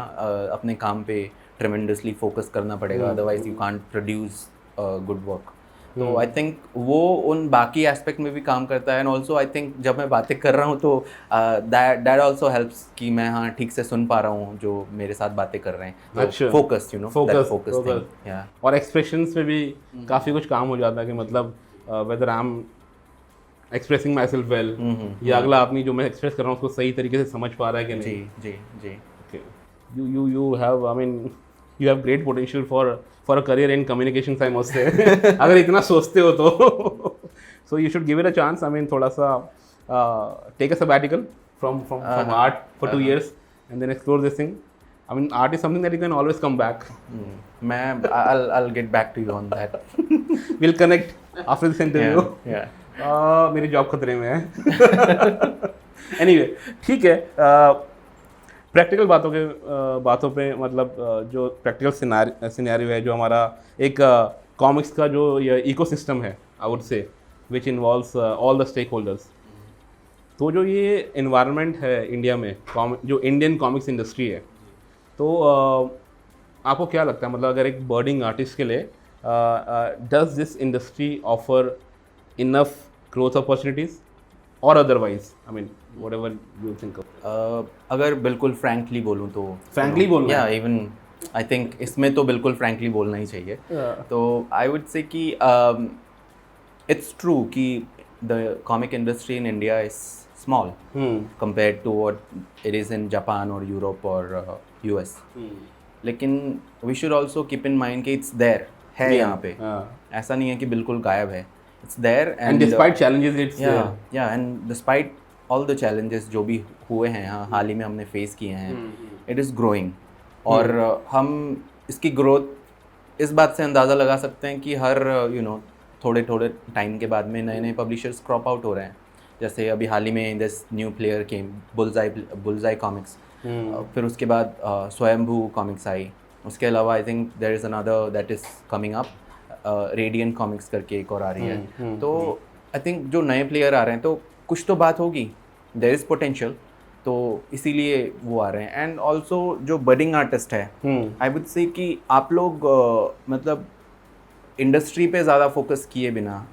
अपने काम पे ट्रेमेंडसली फोकस करना पड़ेगा, otherwise you can't produce good work. तो आई थिंक वो उन बाकी एस्पेक्ट में भी काम करता है। एंड ऑल्सो आई थिंक जब मैं बातें कर रहा हूँ तो दैट ऑल्सो हेल्प्स कि मैं हाँ ठीक से सुन पा रहा हूँ जो मेरे साथ बातें कर रहे हैं। अच्छा, फोकस, यू नो, फोकस या और एक्सप्रेशंस में भी काफ़ी कुछ काम हो जाता है कि मतलब whether I am expressing my self well, या अगला आदमी जो मैं एक्सप्रेस कर रहा हूँ उसको सही तरीके से समझ पा रहा है कि नहीं। जी जी जी। Okay. You have, I mean, you have great potential for a career in communications, I must say. अगर इतना सोचते हो तो so you should give it a chance. I mean, थोड़ा सा take a sabbatical from art for 2 years and then explore this thing. I mean, art is something that you can always come back. I'll get back to you on that. We'll connect after this interview. Yeah. मेरी job खतरे में है। Anyway, ठीक है। Practical बातों पे मतलब जो प्रैक्टिकल सिनेरियो है, जो हमारा एक कॉमिक्स का जो ये इकोसिस्टम है, I would say, which involves all the stake holders. तो जो ये इन्वायरमेंट है इंडिया में, जो इंडियन कॉमिक्स इंडस्ट्री है, तो आपको क्या लगता है, मतलब अगर एक बर्डिंग आर्टिस्ट के लिए does this industry offer enough growth opportunities और otherwise, I mean whatever you think of? अगर बिल्कुल फ्रैंकली बोलूँ तो फ्रैंकली बोलना, या इवन आई थिंक इसमें तो बिल्कुल फ्रैंकली बोलना ही चाहिए। तो आई वुड से कि इट्स ट्रू कि the comic industry in India is small compared to what it is in Japan और यूरोप और यूएस। लेकिन we should also keep in mind कि इट्स देयर है यहाँ पे, ऐसा नहीं है कि बिल्कुल गायब है। It's there and despite challenges it's या and despite all the challenges जो भी हुए हैं हाल ही में हमने फेस किए हैं, इट इज़ ग्रोइंग। और हम इसकी ग्रोथ इस बात से अंदाज़ा लगा सकते हैं कि हर थोड़े थोड़े टाइम के बाद में नए नए पब्लिशर्स क्रॉप आउट हो रहे हैं। जैसे अभी हाल ही में this new player came, Bullseye comics, फिर उसके बाद स्वयंभू कॉमिक्स आई। उसके अलावा I think there is another that is coming up, Radiant comics करके एक और आ रही है। तो आई थिंक जो नए प्लेयर आ रहे हैं तो कुछ तो बात होगी, देयर इज़ पोटेंशियल, तो इसीलिए वो आ रहे हैं। एंड ऑल्सो जो बडिंग आर्टिस्ट है, आई वुड से कि आप लोग मतलब इंडस्ट्री पे ज़्यादा फोकस किए बिना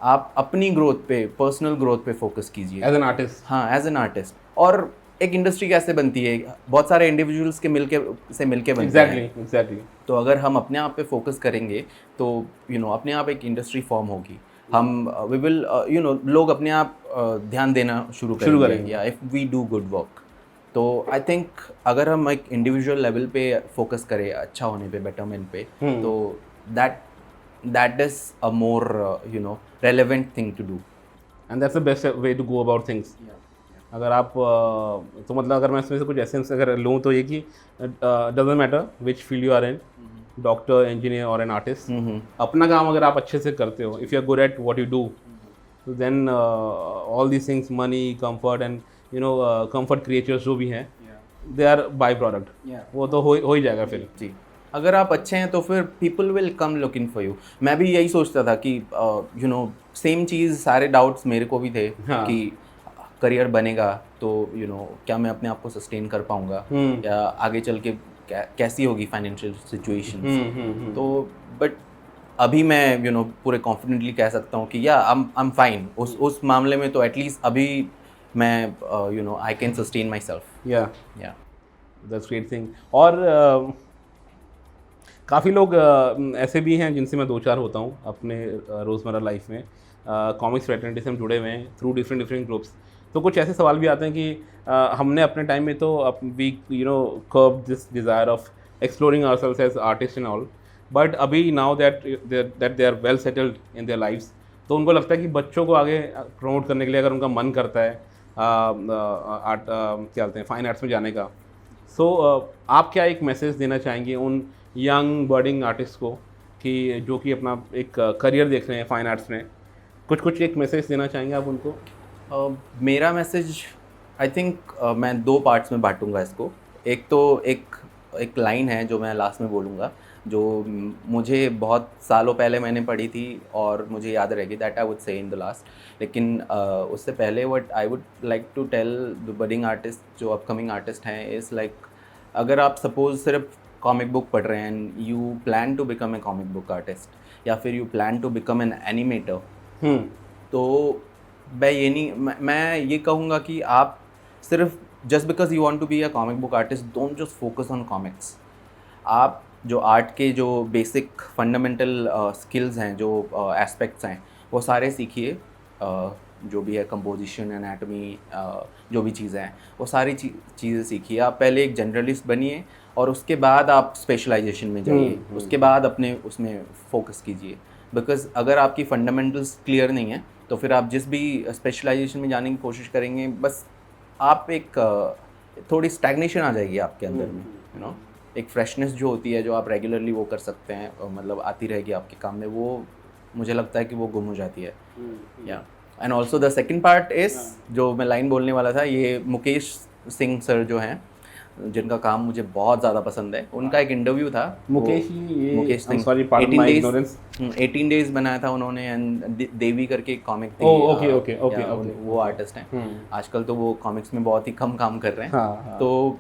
आप अपनी ग्रोथ पे, पर्सनल ग्रोथ पे फोकस कीजिए एज एन आर्टिस्ट। हाँ, एज एन आर्टिस्ट। और एक इंडस्ट्री कैसे बनती है, बहुत सारे इंडिविजुअल्स के मिलके बनती है। एग्जैक्टली। तो अगर हम अपने आप पे फोकस करेंगे तो अपने आप एक इंडस्ट्री फॉर्म होगी। हम वी विल लोग अपने आप ध्यान देना शुरू करेंगे या if we do good work. तो आई थिंक अगर हम एक इंडिविजुअल लेवल पे फोकस करें अच्छा होने पे, बेटरमेंट पे, तो that is a more relevant thing to do and that's the best way to go about things. अगर आप तो मतलब अगर मैं इसमें से कुछ एसेंस अगर लूँ तो ये कि doesn't matter which field you are in, doctor, engineer और एन आर्टिस्ट, अपना काम अगर आप अच्छे से करते हो, if you are good at what you do, तो then all these things, money, comfort and comfort creatures जो भी हैं, दे आर बाई प्रोडक्ट, वो तो हो ही जाएगा फिर। जी, अगर आप अच्छे हैं तो फिर people will come looking for you. मैं भी यही सोचता था कि सेम चीज़, सारे डाउट्स मेरे को भी थे कि करियर बनेगा तो क्या मैं अपने आप को सस्टेन कर पाऊँगा, या आगे चल के कैसी होगी फाइनेंशियल सिचुएशन। तो बट अभी मैं पूरे कॉन्फिडेंटली कह सकता हूँ कि या आई एम फाइन उस मामले में। तो एटलीस्ट अभी मैं I can sustain my self. या दैट्स ग्रेट थिंग। और काफ़ी लोग ऐसे भी हैं जिनसे मैं दो चार होता हूँ अपने रोज़मर्रा लाइफ में, कॉमिक्स फ्रेटर्निटी से हम जुड़े हुए हैं थ्रू डिफरेंट डिफरेंट ग्रुप्स। तो कुछ ऐसे सवाल भी आते हैं कि हमने अपने टाइम में तो we curb this desire of exploring ourselves as artist and all, but अभी now that they are well settled in their lifes, तो उनको लगता है कि बच्चों को आगे प्रमोट करने के लिए अगर उनका मन करता है आर्ट क्या बोलते हैं फाइन आर्ट्स में जाने का, सो आप क्या एक मैसेज देना चाहेंगे उन यंग बर्डिंग आर्टिस्ट को कि जो कि अपना एक करियर देख रहे हैं फाइन आर्ट्स में, कुछ एक मैसेज देना चाहेंगे आप उनको? मेरा मैसेज आई थिंक मैं 2 पार्ट्स में बांटूंगा इसको। एक तो एक लाइन है जो मैं लास्ट में बोलूँगा, जो मुझे बहुत सालों पहले मैंने पढ़ी थी और मुझे याद रहेगी, दैट आई वुड से इन द लास्ट। लेकिन उससे पहले what I would like to tell the budding artist जो अपकमिंग आर्टिस्ट हैं इज़ लाइक, अगर आप सपोज सिर्फ कॉमिक बुक पढ़ रहे हैं and you plan to become a comic book artist या फिर you plan to become an animator, तो मैं ये कहूँगा कि आप सिर्फ just because you want to be a comic book artist, don't just focus on comics. आप जो आर्ट के जो बेसिक फंडामेंटल स्किल्स हैं, जो एस्पेक्ट्स हैं, वो सारे सीखिए। जो भी है कंपोजिशन, एनाटॉमी, जो भी चीज़ें हैं वो सारी चीज़ें सीखिए। आप पहले एक जनरलिस्ट बनिए और उसके बाद आप स्पेशलाइजेशन में जाइए, उसके बाद अपने उसमें फोकस कीजिए। बिकॉज अगर आपकी फंडामेंटल्स क्लियर नहीं है तो फिर आप जिस भी स्पेशलाइजेशन में जाने की कोशिश करेंगे, बस आप एक थोड़ी स्टैग्नेशन आ जाएगी आपके अंदर में, यू नो, एक फ्रेशनेस जो होती है जो आप रेगुलरली वो कर सकते हैं, मतलब आती रहेगी आपके काम में, वो मुझे लगता है कि वो गुम हो जाती है। या and also the second part is, जो मैं लाइन बोलने वाला था, ये मुकेश सिंह सर जो हैं, जिनका काम मुझे बहुत ज़्यादा पसंद है, उनका एक इंटरव्यू था। Mukesh Singh, sorry pardon my ignorance, 18 days बनाया था उन्होंने, एंड देवी करके एक कॉमिक थी। ओके वो आर्टिस्ट हैं। आजकल तो वो कॉमिक्स में बहुत ही कम काम कर रहे हैं। हाँ. तो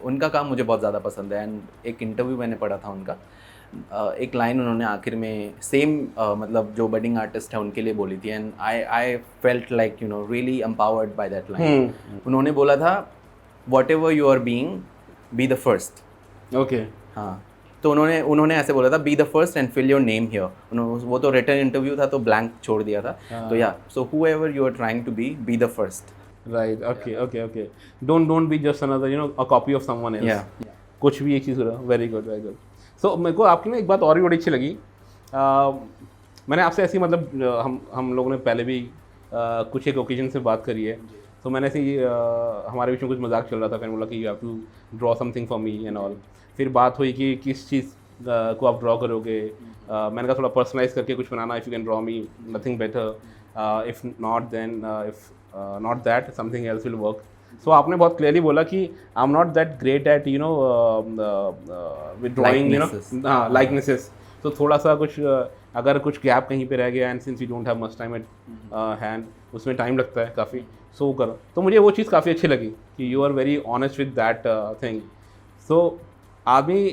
उनका काम मुझे बहुत ज़्यादा पसंद है। एंड एक इंटरव्यू मैंने पढ़ा था उनका, एक लाइन उन्होंने आखिर में सेम मतलब जो बडिंग आर्टिस्ट है उनके लिए बोली थी, and I felt like you no really empowered by that line. उन्होंने बोला था, whatever you are being, be the first. Okay हाँ, तो उन्होंने ऐसे बोला था, be the first and fill your name here. वो तो रिटर्न इंटरव्यू था तो ब्लैंक छोड़ दिया था। तो या so whoever you are trying to be the first. Right. Okay. Don't be just another a copy of someone else. Yeah. कुछ भी एक चीज़ हो रहा। Very good. So मेरे को आपकी ना एक बात और भी बड़ी अच्छी लगी। मैंने आपसे ऐसी मतलब हम लोगों ने पहले भी कुछ एक ओकेजन से बात करी है, तो मैंने ऐसे हमारे बीच में कुछ मजाक चल रहा था, फिर बोला कि you have to draw something for me and all. फिर बात हुई कि किस चीज़ को आप ड्रॉ करोगे। मैंने कहा थोड़ा पर्सनलाइज करके कुछ बनाना, if you can draw me nothing better, if not then if not that something else will work. So आपने बहुत क्लियरली बोला कि I am not that great at with drawing likenesses. तो थोड़ा सा कुछ अगर कुछ गैप कहीं पे रह गया, and since you don't have much time eight hand, उसमें टाइम लगता है काफ़ी, सो करो। तो मुझे वो चीज़ काफ़ी अच्छी लगी कि you are very honest with that thing. So आदमी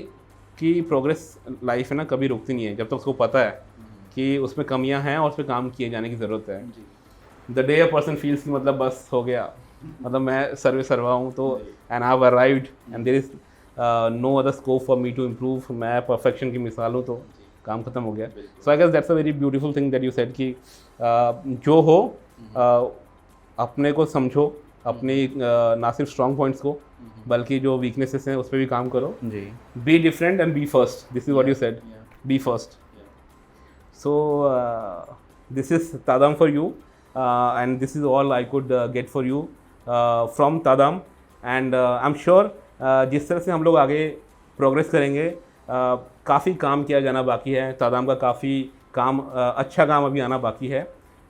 की प्रोग्रेस लाइफ है ना कभी रुकती नहीं है जब तक उसको पता है कि उसमें कमियां हैं और उस पर काम किए जाने की ज़रूरत है। The day a person feels कि मतलब बस हो गया, मतलब मैं सर्वा हूँ, तो and I have arrived and there is no other scope for me to improve, मैं परफेक्शन की मिसाल हूँ, तो काम खत्म हो गया। So I guess that's a very beautiful thing that you said कि जो हो अपने को समझो, अपनी ना सिर्फ स्ट्रॉन्ग पॉइंट्स को बल्कि जो वीकनेसेस हैं उस पर भी काम करो। जी, be different and be first, this is what you said, be first. So this is Tadam for you and this is all I could get for you from Tadam. And I am sure जिस तरह से हम लोग आगे progress करेंगे, काफ़ी काम किया जाना बाकी है, तादाम का काफ़ी काम अच्छा काम अभी आना बाकी है।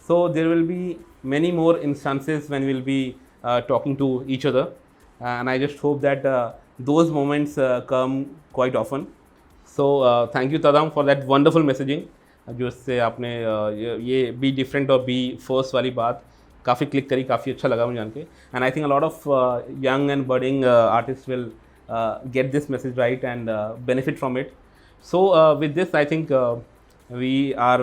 So there will be many more instances when we'll be talking to each other, and I just hope that those moments come quite often. So thank you Tadam for that wonderful messaging, जो इससे आपने ये be different और be first वाली बात काफ़ी click करी, काफ़ी अच्छा लगा मुझे जान के। And I think a lot of young and budding artists will get this message right and benefit from it. So with this I think we are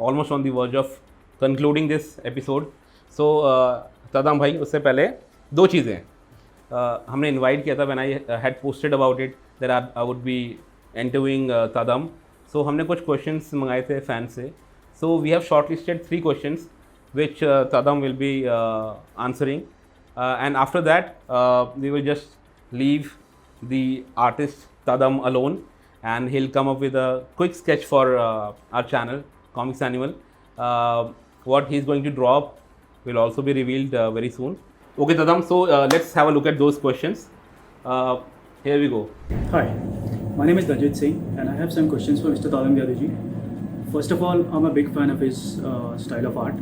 almost on the verge of concluding this episode. So Tadam भाई, उससे पहले दो चीज़ें हमने invite किया था, when I had posted about it that I would be interviewing Tadam. So हमने कुछ questions मंगाए थे fan से. So we have shortlisted 3 questions which Tadam will be answering. And after that, we will just leave the artist Tadam alone, and he'll come up with a quick sketch for our channel, Comics Animal. What he's going to draw up will also be revealed very soon. Okay, Tadam, so let's have a look at those questions. Here we go. Hi, my name is Daljeet Singh, and I have some questions for Mr. Tadam Yadav ji. First of all, I'm a big fan of his style of art.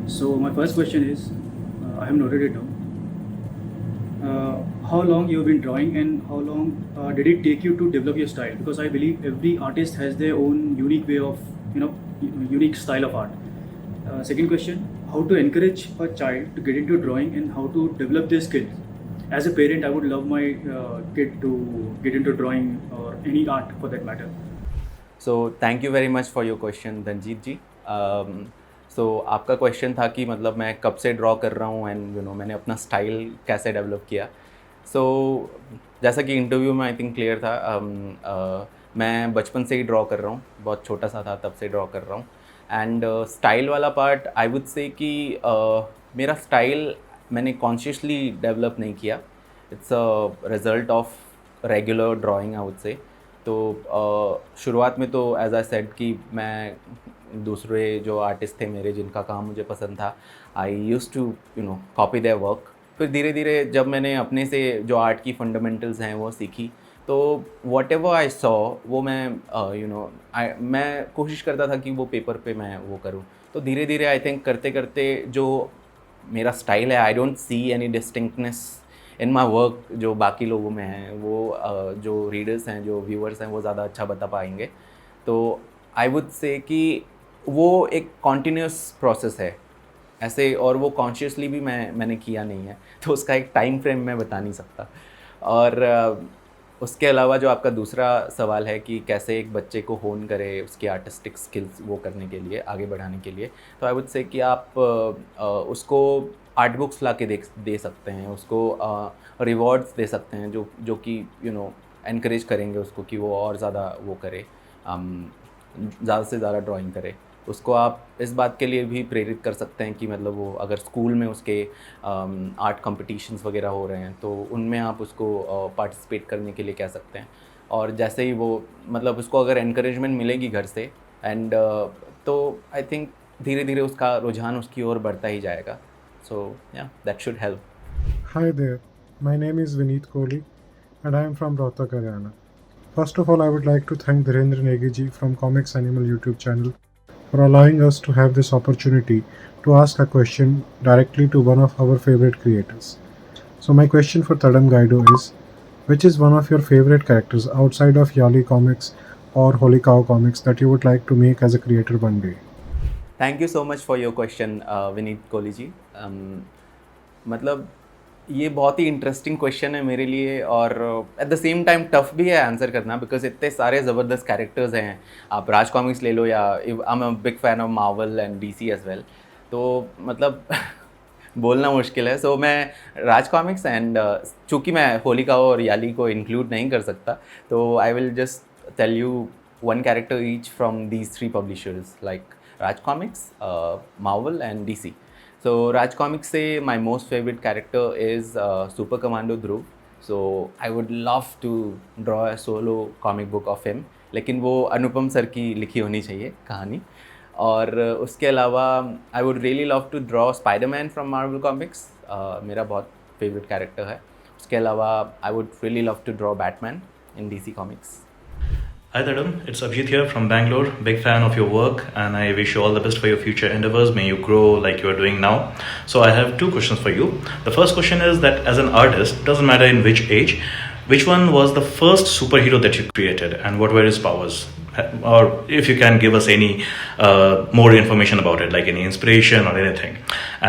So my first question is, I have noted it down. How long you have been drawing, and how long did it take you to develop your style? Because I believe every artist has their own unique way of, unique style of art. Second question, how to encourage a child to get into drawing and how to develop their skills? As a parent, I would love my kid to get into drawing or any art for that matter. So thank you very much for your question Dhanjeet ji. So आपका question था कि मतलब मैं कब से draw कर रहा हूँ एंड मैंने अपना स्टाइल कैसे डेवलप किया. सो जैसा कि इंटरव्यू में आई थिंक क्लियर था, मैं बचपन से ही ड्रॉ कर रहा हूँ, बहुत छोटा सा था तब से ड्रॉ कर रहा हूँ. एंड स्टाइल वाला पार्ट आई वुड से कि मेरा स्टाइल मैंने कॉन्शियसली डेवलप नहीं किया. It's a result of regular drawing I would से. तो शुरुआत में तो एज आई सेड कि मैं दूसरे जो आर्टिस्ट थे मेरे जिनका काम मुझे पसंद था, I use to copy their work. फिर धीरे धीरे जब मैंने अपने से जो आर्ट की फंडामेंटल्स हैं वो सीखी, तो वॉट एवर आई सॉ वो मैं मैं कोशिश करता था कि वो पेपर पे मैं वो करूँ. तो धीरे धीरे आई थिंक करते करते जो मेरा स्टाइल है, I don't see any distinctness in my work जो बाकी लोगों में है. वो जो रीडर्स हैं, जो व्यूअर्स हैं, वो ज़्यादा अच्छा बता पाएंगे. तो आई वुड से कि वो एक कॉन्टीन्यूस प्रोसेस है ऐसे, और वो कॉन्शियसली भी मैंने किया नहीं है, तो उसका एक टाइम फ्रेम मैं बता नहीं सकता. और उसके अलावा जो आपका दूसरा सवाल है कि कैसे एक बच्चे को होन करे उसकी आर्टिस्टिक स्किल्स वो करने के लिए, आगे बढ़ाने के लिए, तो आई वुड से कि आप उसको आर्ट बुक्स ला के दे सकते हैं, उसको रिवॉर्ड्स दे सकते हैं जो कि एनकरेज करेंगे उसको कि वो और ज़्यादा वो करे, ज़्यादा से ज़्यादा ड्राइंग करे. उसको आप इस बात के लिए भी प्रेरित कर सकते हैं कि मतलब वो अगर स्कूल में उसके आर्ट कंपटीशंस वगैरह हो रहे हैं तो उनमें आप उसको पार्टिसिपेट करने के लिए कह सकते हैं. और जैसे ही वो मतलब उसको अगर एनकरेजमेंट मिलेगी घर से एंड तो आई थिंक धीरे धीरे उसका रुझान उसकी ओर बढ़ता ही जाएगा. सो या that should help. Hi there, my name is Vineet Kohli and I am from Rohtak, Haryana. First of all, I would like to thank Dhirendra Negi ji from Comics Animal YouTube channel for allowing us to have this opportunity to ask a question directly to one of our favorite creators. So my question for Tadam Gaido is, which is one of your favorite characters outside of Yali Comics or Holy Cow Comics that you would like to make as a creator one day? Thank you so much for your question Vineet Kohli ji. मतलब ये बहुत ही interesting question है मेरे लिए, और at the same time tough भी है answer करना, बिकॉज इतने सारे ज़बरदस्त कैरेक्टर्स हैं. आप राज कॉमिक्स ले लो, या I am a big fan of Marvel and DC as well, तो मतलब बोलना मुश्किल है. सो मैं राज कॉमिक्स एंड चूँकि मैं होली काओ और याली को इंक्लूड नहीं कर सकता, तो I will just tell you one character each from these 3 publishers like Raj Comics, Marvel and DC. So Raj Comics से my most favorite character is Super Commando Dhruv. So I would love to draw a solo comic book of him. लेकिन वो अनुपम sir की लिखी होनी चाहिए कहानी. और उसके अलावा I would really love to draw Spider-Man from Marvel Comics. मेरा बहुत favorite character है. उसके अलावा I would really love to draw Batman in DC Comics. Hi Tadam, it's Abhijit here from Bangalore. Big fan of your work and I wish you all the best for your future endeavors. May you grow like you are doing now. So I have 2 questions for you. The first question is that as an artist, doesn't matter in which age, which one was the first superhero that you created and what were his powers? Or if you can give us any more information about it, like any inspiration or anything.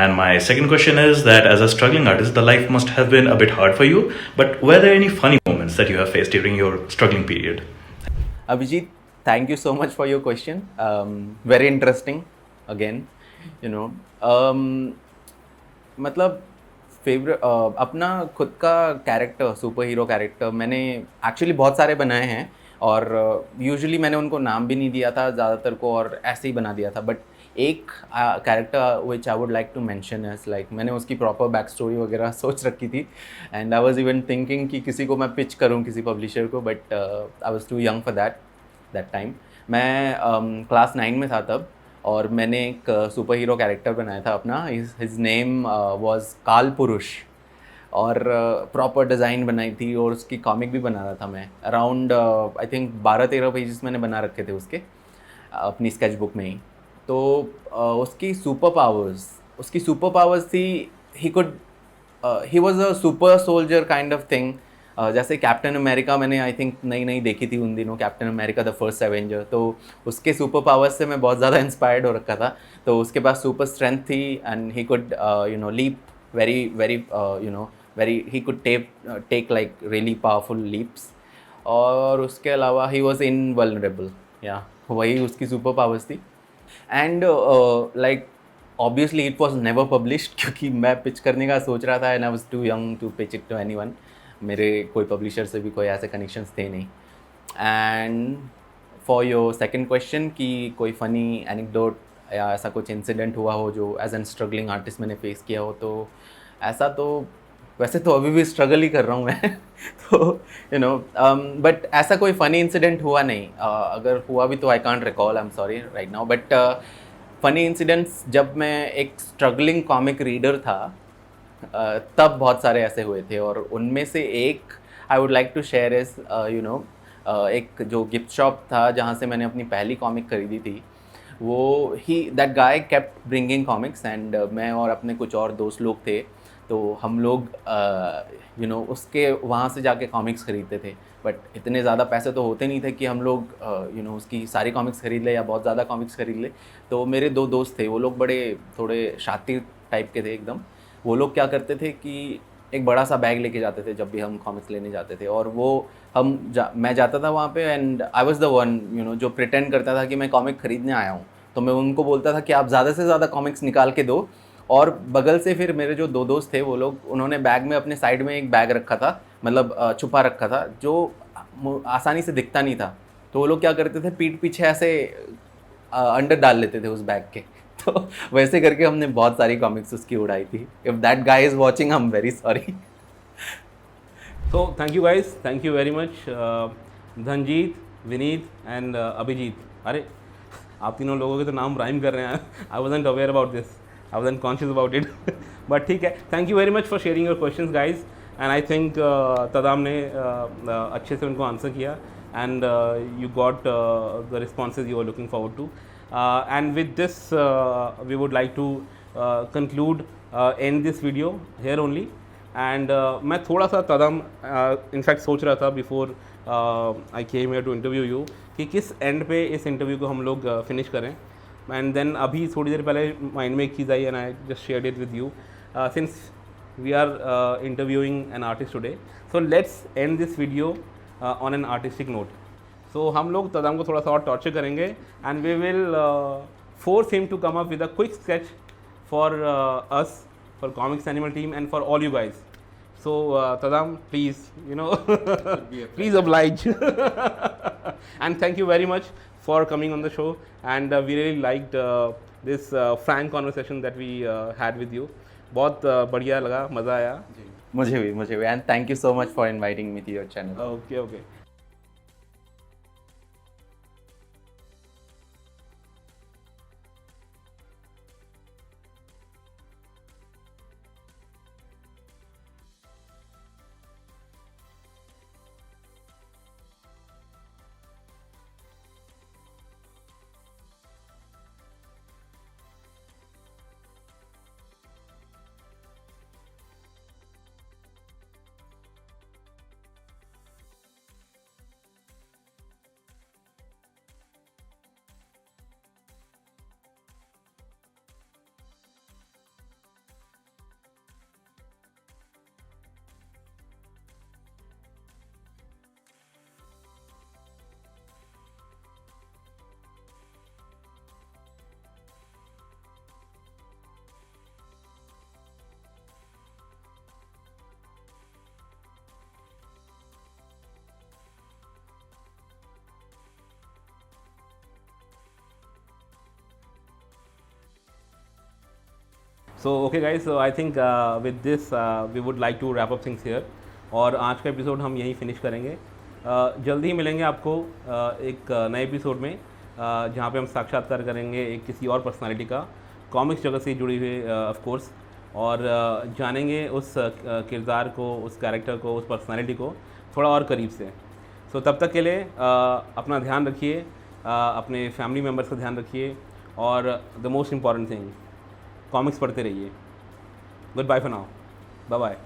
And my second question is that as a struggling artist, the life must have been a bit hard for you, but were there any funny moments that you have faced during your struggling period? Abhijit, thank you so much for your question. Very interesting again, मतलब favourite अपना खुद का character, super hero character मैंने actually बहुत सारे बनाए हैं, और यूजुअली मैंने उनको नाम भी नहीं दिया था ज़्यादातर को, और ऐसे ही बना दिया था. बट एक character which I would like to mention is like, मैंने उसकी प्रॉपर बैक स्टोरी वगैरह सोच रखी थी, and I was even thinking कि किसी को मैं पिच करूं, किसी पब्लिशर को, but I was too young for that time. मैं क्लास 9 में था तब, और मैंने एक सुपर हीरो कैरेक्टर बनाया था अपना. हिज नेम वाज काल पुरुष, और प्रॉपर डिज़ाइन बनाई थी, और उसकी कॉमिक भी बना रहा था मैं. अराउंड आई थिंक 12-13 पेजेस मैंने बना रखे थे उसके अपनी स्केच बुक में ही. तो उसकी सुपर पावर्स थी, he was a super soldier kind of thing. जैसे कैप्टन अमेरिका मैंने आई थिंक नई नई देखी थी उन दिनों, captain America the first Avenger, तो उसके सुपर पावर्स से मैं बहुत ज़्यादा इंस्पायर्ड हो रखा था. तो उसके पास सुपर स्ट्रेंथ थी, and he could leap very very very, he could take like really powerful leaps. और उसके अलावा he was invulnerable. या वही उसकी सुपर पावर्स थी. And like obviously it was never published, क्योंकि मैं पिच करने का सोच रहा था, and I was too young to pitch it to anyone. मेरे कोई पब्लिशर से भी कोई ऐसे कनेक्शंस थे नहीं. And for your second question कि कोई फ़नी एनेक्डोट या ऐसा कुछ इंसिडेंट हुआ हो जो एज एन स्ट्रगलिंग आर्टिस्ट मैंने फेस किया हो, तो ऐसा तो वैसे तो अभी भी स्ट्रगल ही कर रहा हूँ मैं तो बट ऐसा कोई फ़नी इंसिडेंट हुआ नहीं. अगर हुआ भी तो I can't recall, I am sorry right now. But funny incidents जब मैं एक स्ट्रगलिंग कॉमिक रीडर था, तब बहुत सारे ऐसे हुए थे, और उनमें से एक I would like to share is एक जो गिफ्ट शॉप था जहाँ से मैंने अपनी पहली कॉमिक खरीदी थी, वो that guy kept bringing comics, and मैं और अपने कुछ और दोस्त लोग थे, तो हम लोग उसके वहाँ से जाके कॉमिक्स ख़रीदते थे. बट इतने ज़्यादा पैसे तो होते नहीं थे कि हम लोग उसकी सारी कॉमिक्स ख़रीद ले या बहुत ज़्यादा कॉमिक्स ख़रीद ले. तो मेरे 2 दोस्त थे, वो लोग बड़े थोड़े शातिर टाइप के थे एकदम. वो लोग क्या करते थे कि एक बड़ा सा बैग लेके जाते थे जब भी हम कॉमिक्स लेने जाते थे, और वो मैं जाता था वहाँ पे, and I was the one जो प्रिटेंड करता था कि मैं कॉमिक ख़रीदने आया हूँ. तो मैं उनको बोलता था कि आप ज़्यादा से ज़्यादा कॉमिक्स निकाल के दो, और बगल से फिर मेरे जो 2 दोस्त थे, वो लोग उन्होंने बैग में अपने साइड में एक बैग रखा था, मतलब छुपा रखा था, जो आसानी से दिखता नहीं था. तो वो लोग क्या करते थे, पीठ पीछे ऐसे अंडर डाल लेते थे उस बैग के. तो वैसे करके हमने बहुत सारी कॉमिक्स उसकी उड़ाई थी. If that guy is watching, I am very sorry. So thank you guys, thank you very much, Dhanjit, Vineet and Abhijeet. अरे आप तीनों लोगों के तो नाम राइम कर रहे हैं. I wasn't aware about this, I wasn't conscious about it. But ठीक है, thank you very much for sharing your questions guys. And I think Tadam ने अच्छे से उनको आंसर किया, and you got the responses you are looking forward to. And with this we would like to conclude and this video here only. And मैं थोड़ा सा Tadam in fact सोच रहा था before I came here to interview you कि किस and पे इस इंटरव्यू को हम लोग फिनिश करें. एंड देन अभी थोड़ी देर पहले माइंड में एक चीज़ आई, and I just shared it with you. Since we are interviewing an artist today, so let's end this video on an artistic note. So हम लोग तदम को थोड़ा सा और टॉर्चर करेंगे, and we will force him to come up with a quick sketch for us, for Comics Animal team, and for all you guys. So Tadam, please, please oblige. And thank you very much for coming on the show, and we really liked this frank conversation that we had with you. बहुत बढ़िया लगा, मज़ा आया. मुझे भी, and thank you so much for inviting me to your channel. Okay. So okay guys, so I think with this we would like to wrap up things here, और आज का एपिसोड हम यहीं फिनिश करेंगे। जल्दी ही मिलेंगे आपको एक नए एपिसोड में, जहाँ पे हम साक्षात्कार करेंगे एक किसी और पर्सनालिटी का, कॉमिक्स जगत से जुड़ी हुई ऑफ कोर्स, और जानेंगे उस किरदार को, उस कैरेक्टर को, उस पर्सनालिटी को थोड़ा और करीब से। सो तब तक के लिए अपना ध्यान रखिए, अपने फैमिली मेम्बर्स का ध्यान रखिए, और the most important thing, comics पढ़ते रहिए। Good bye for now, bye bye.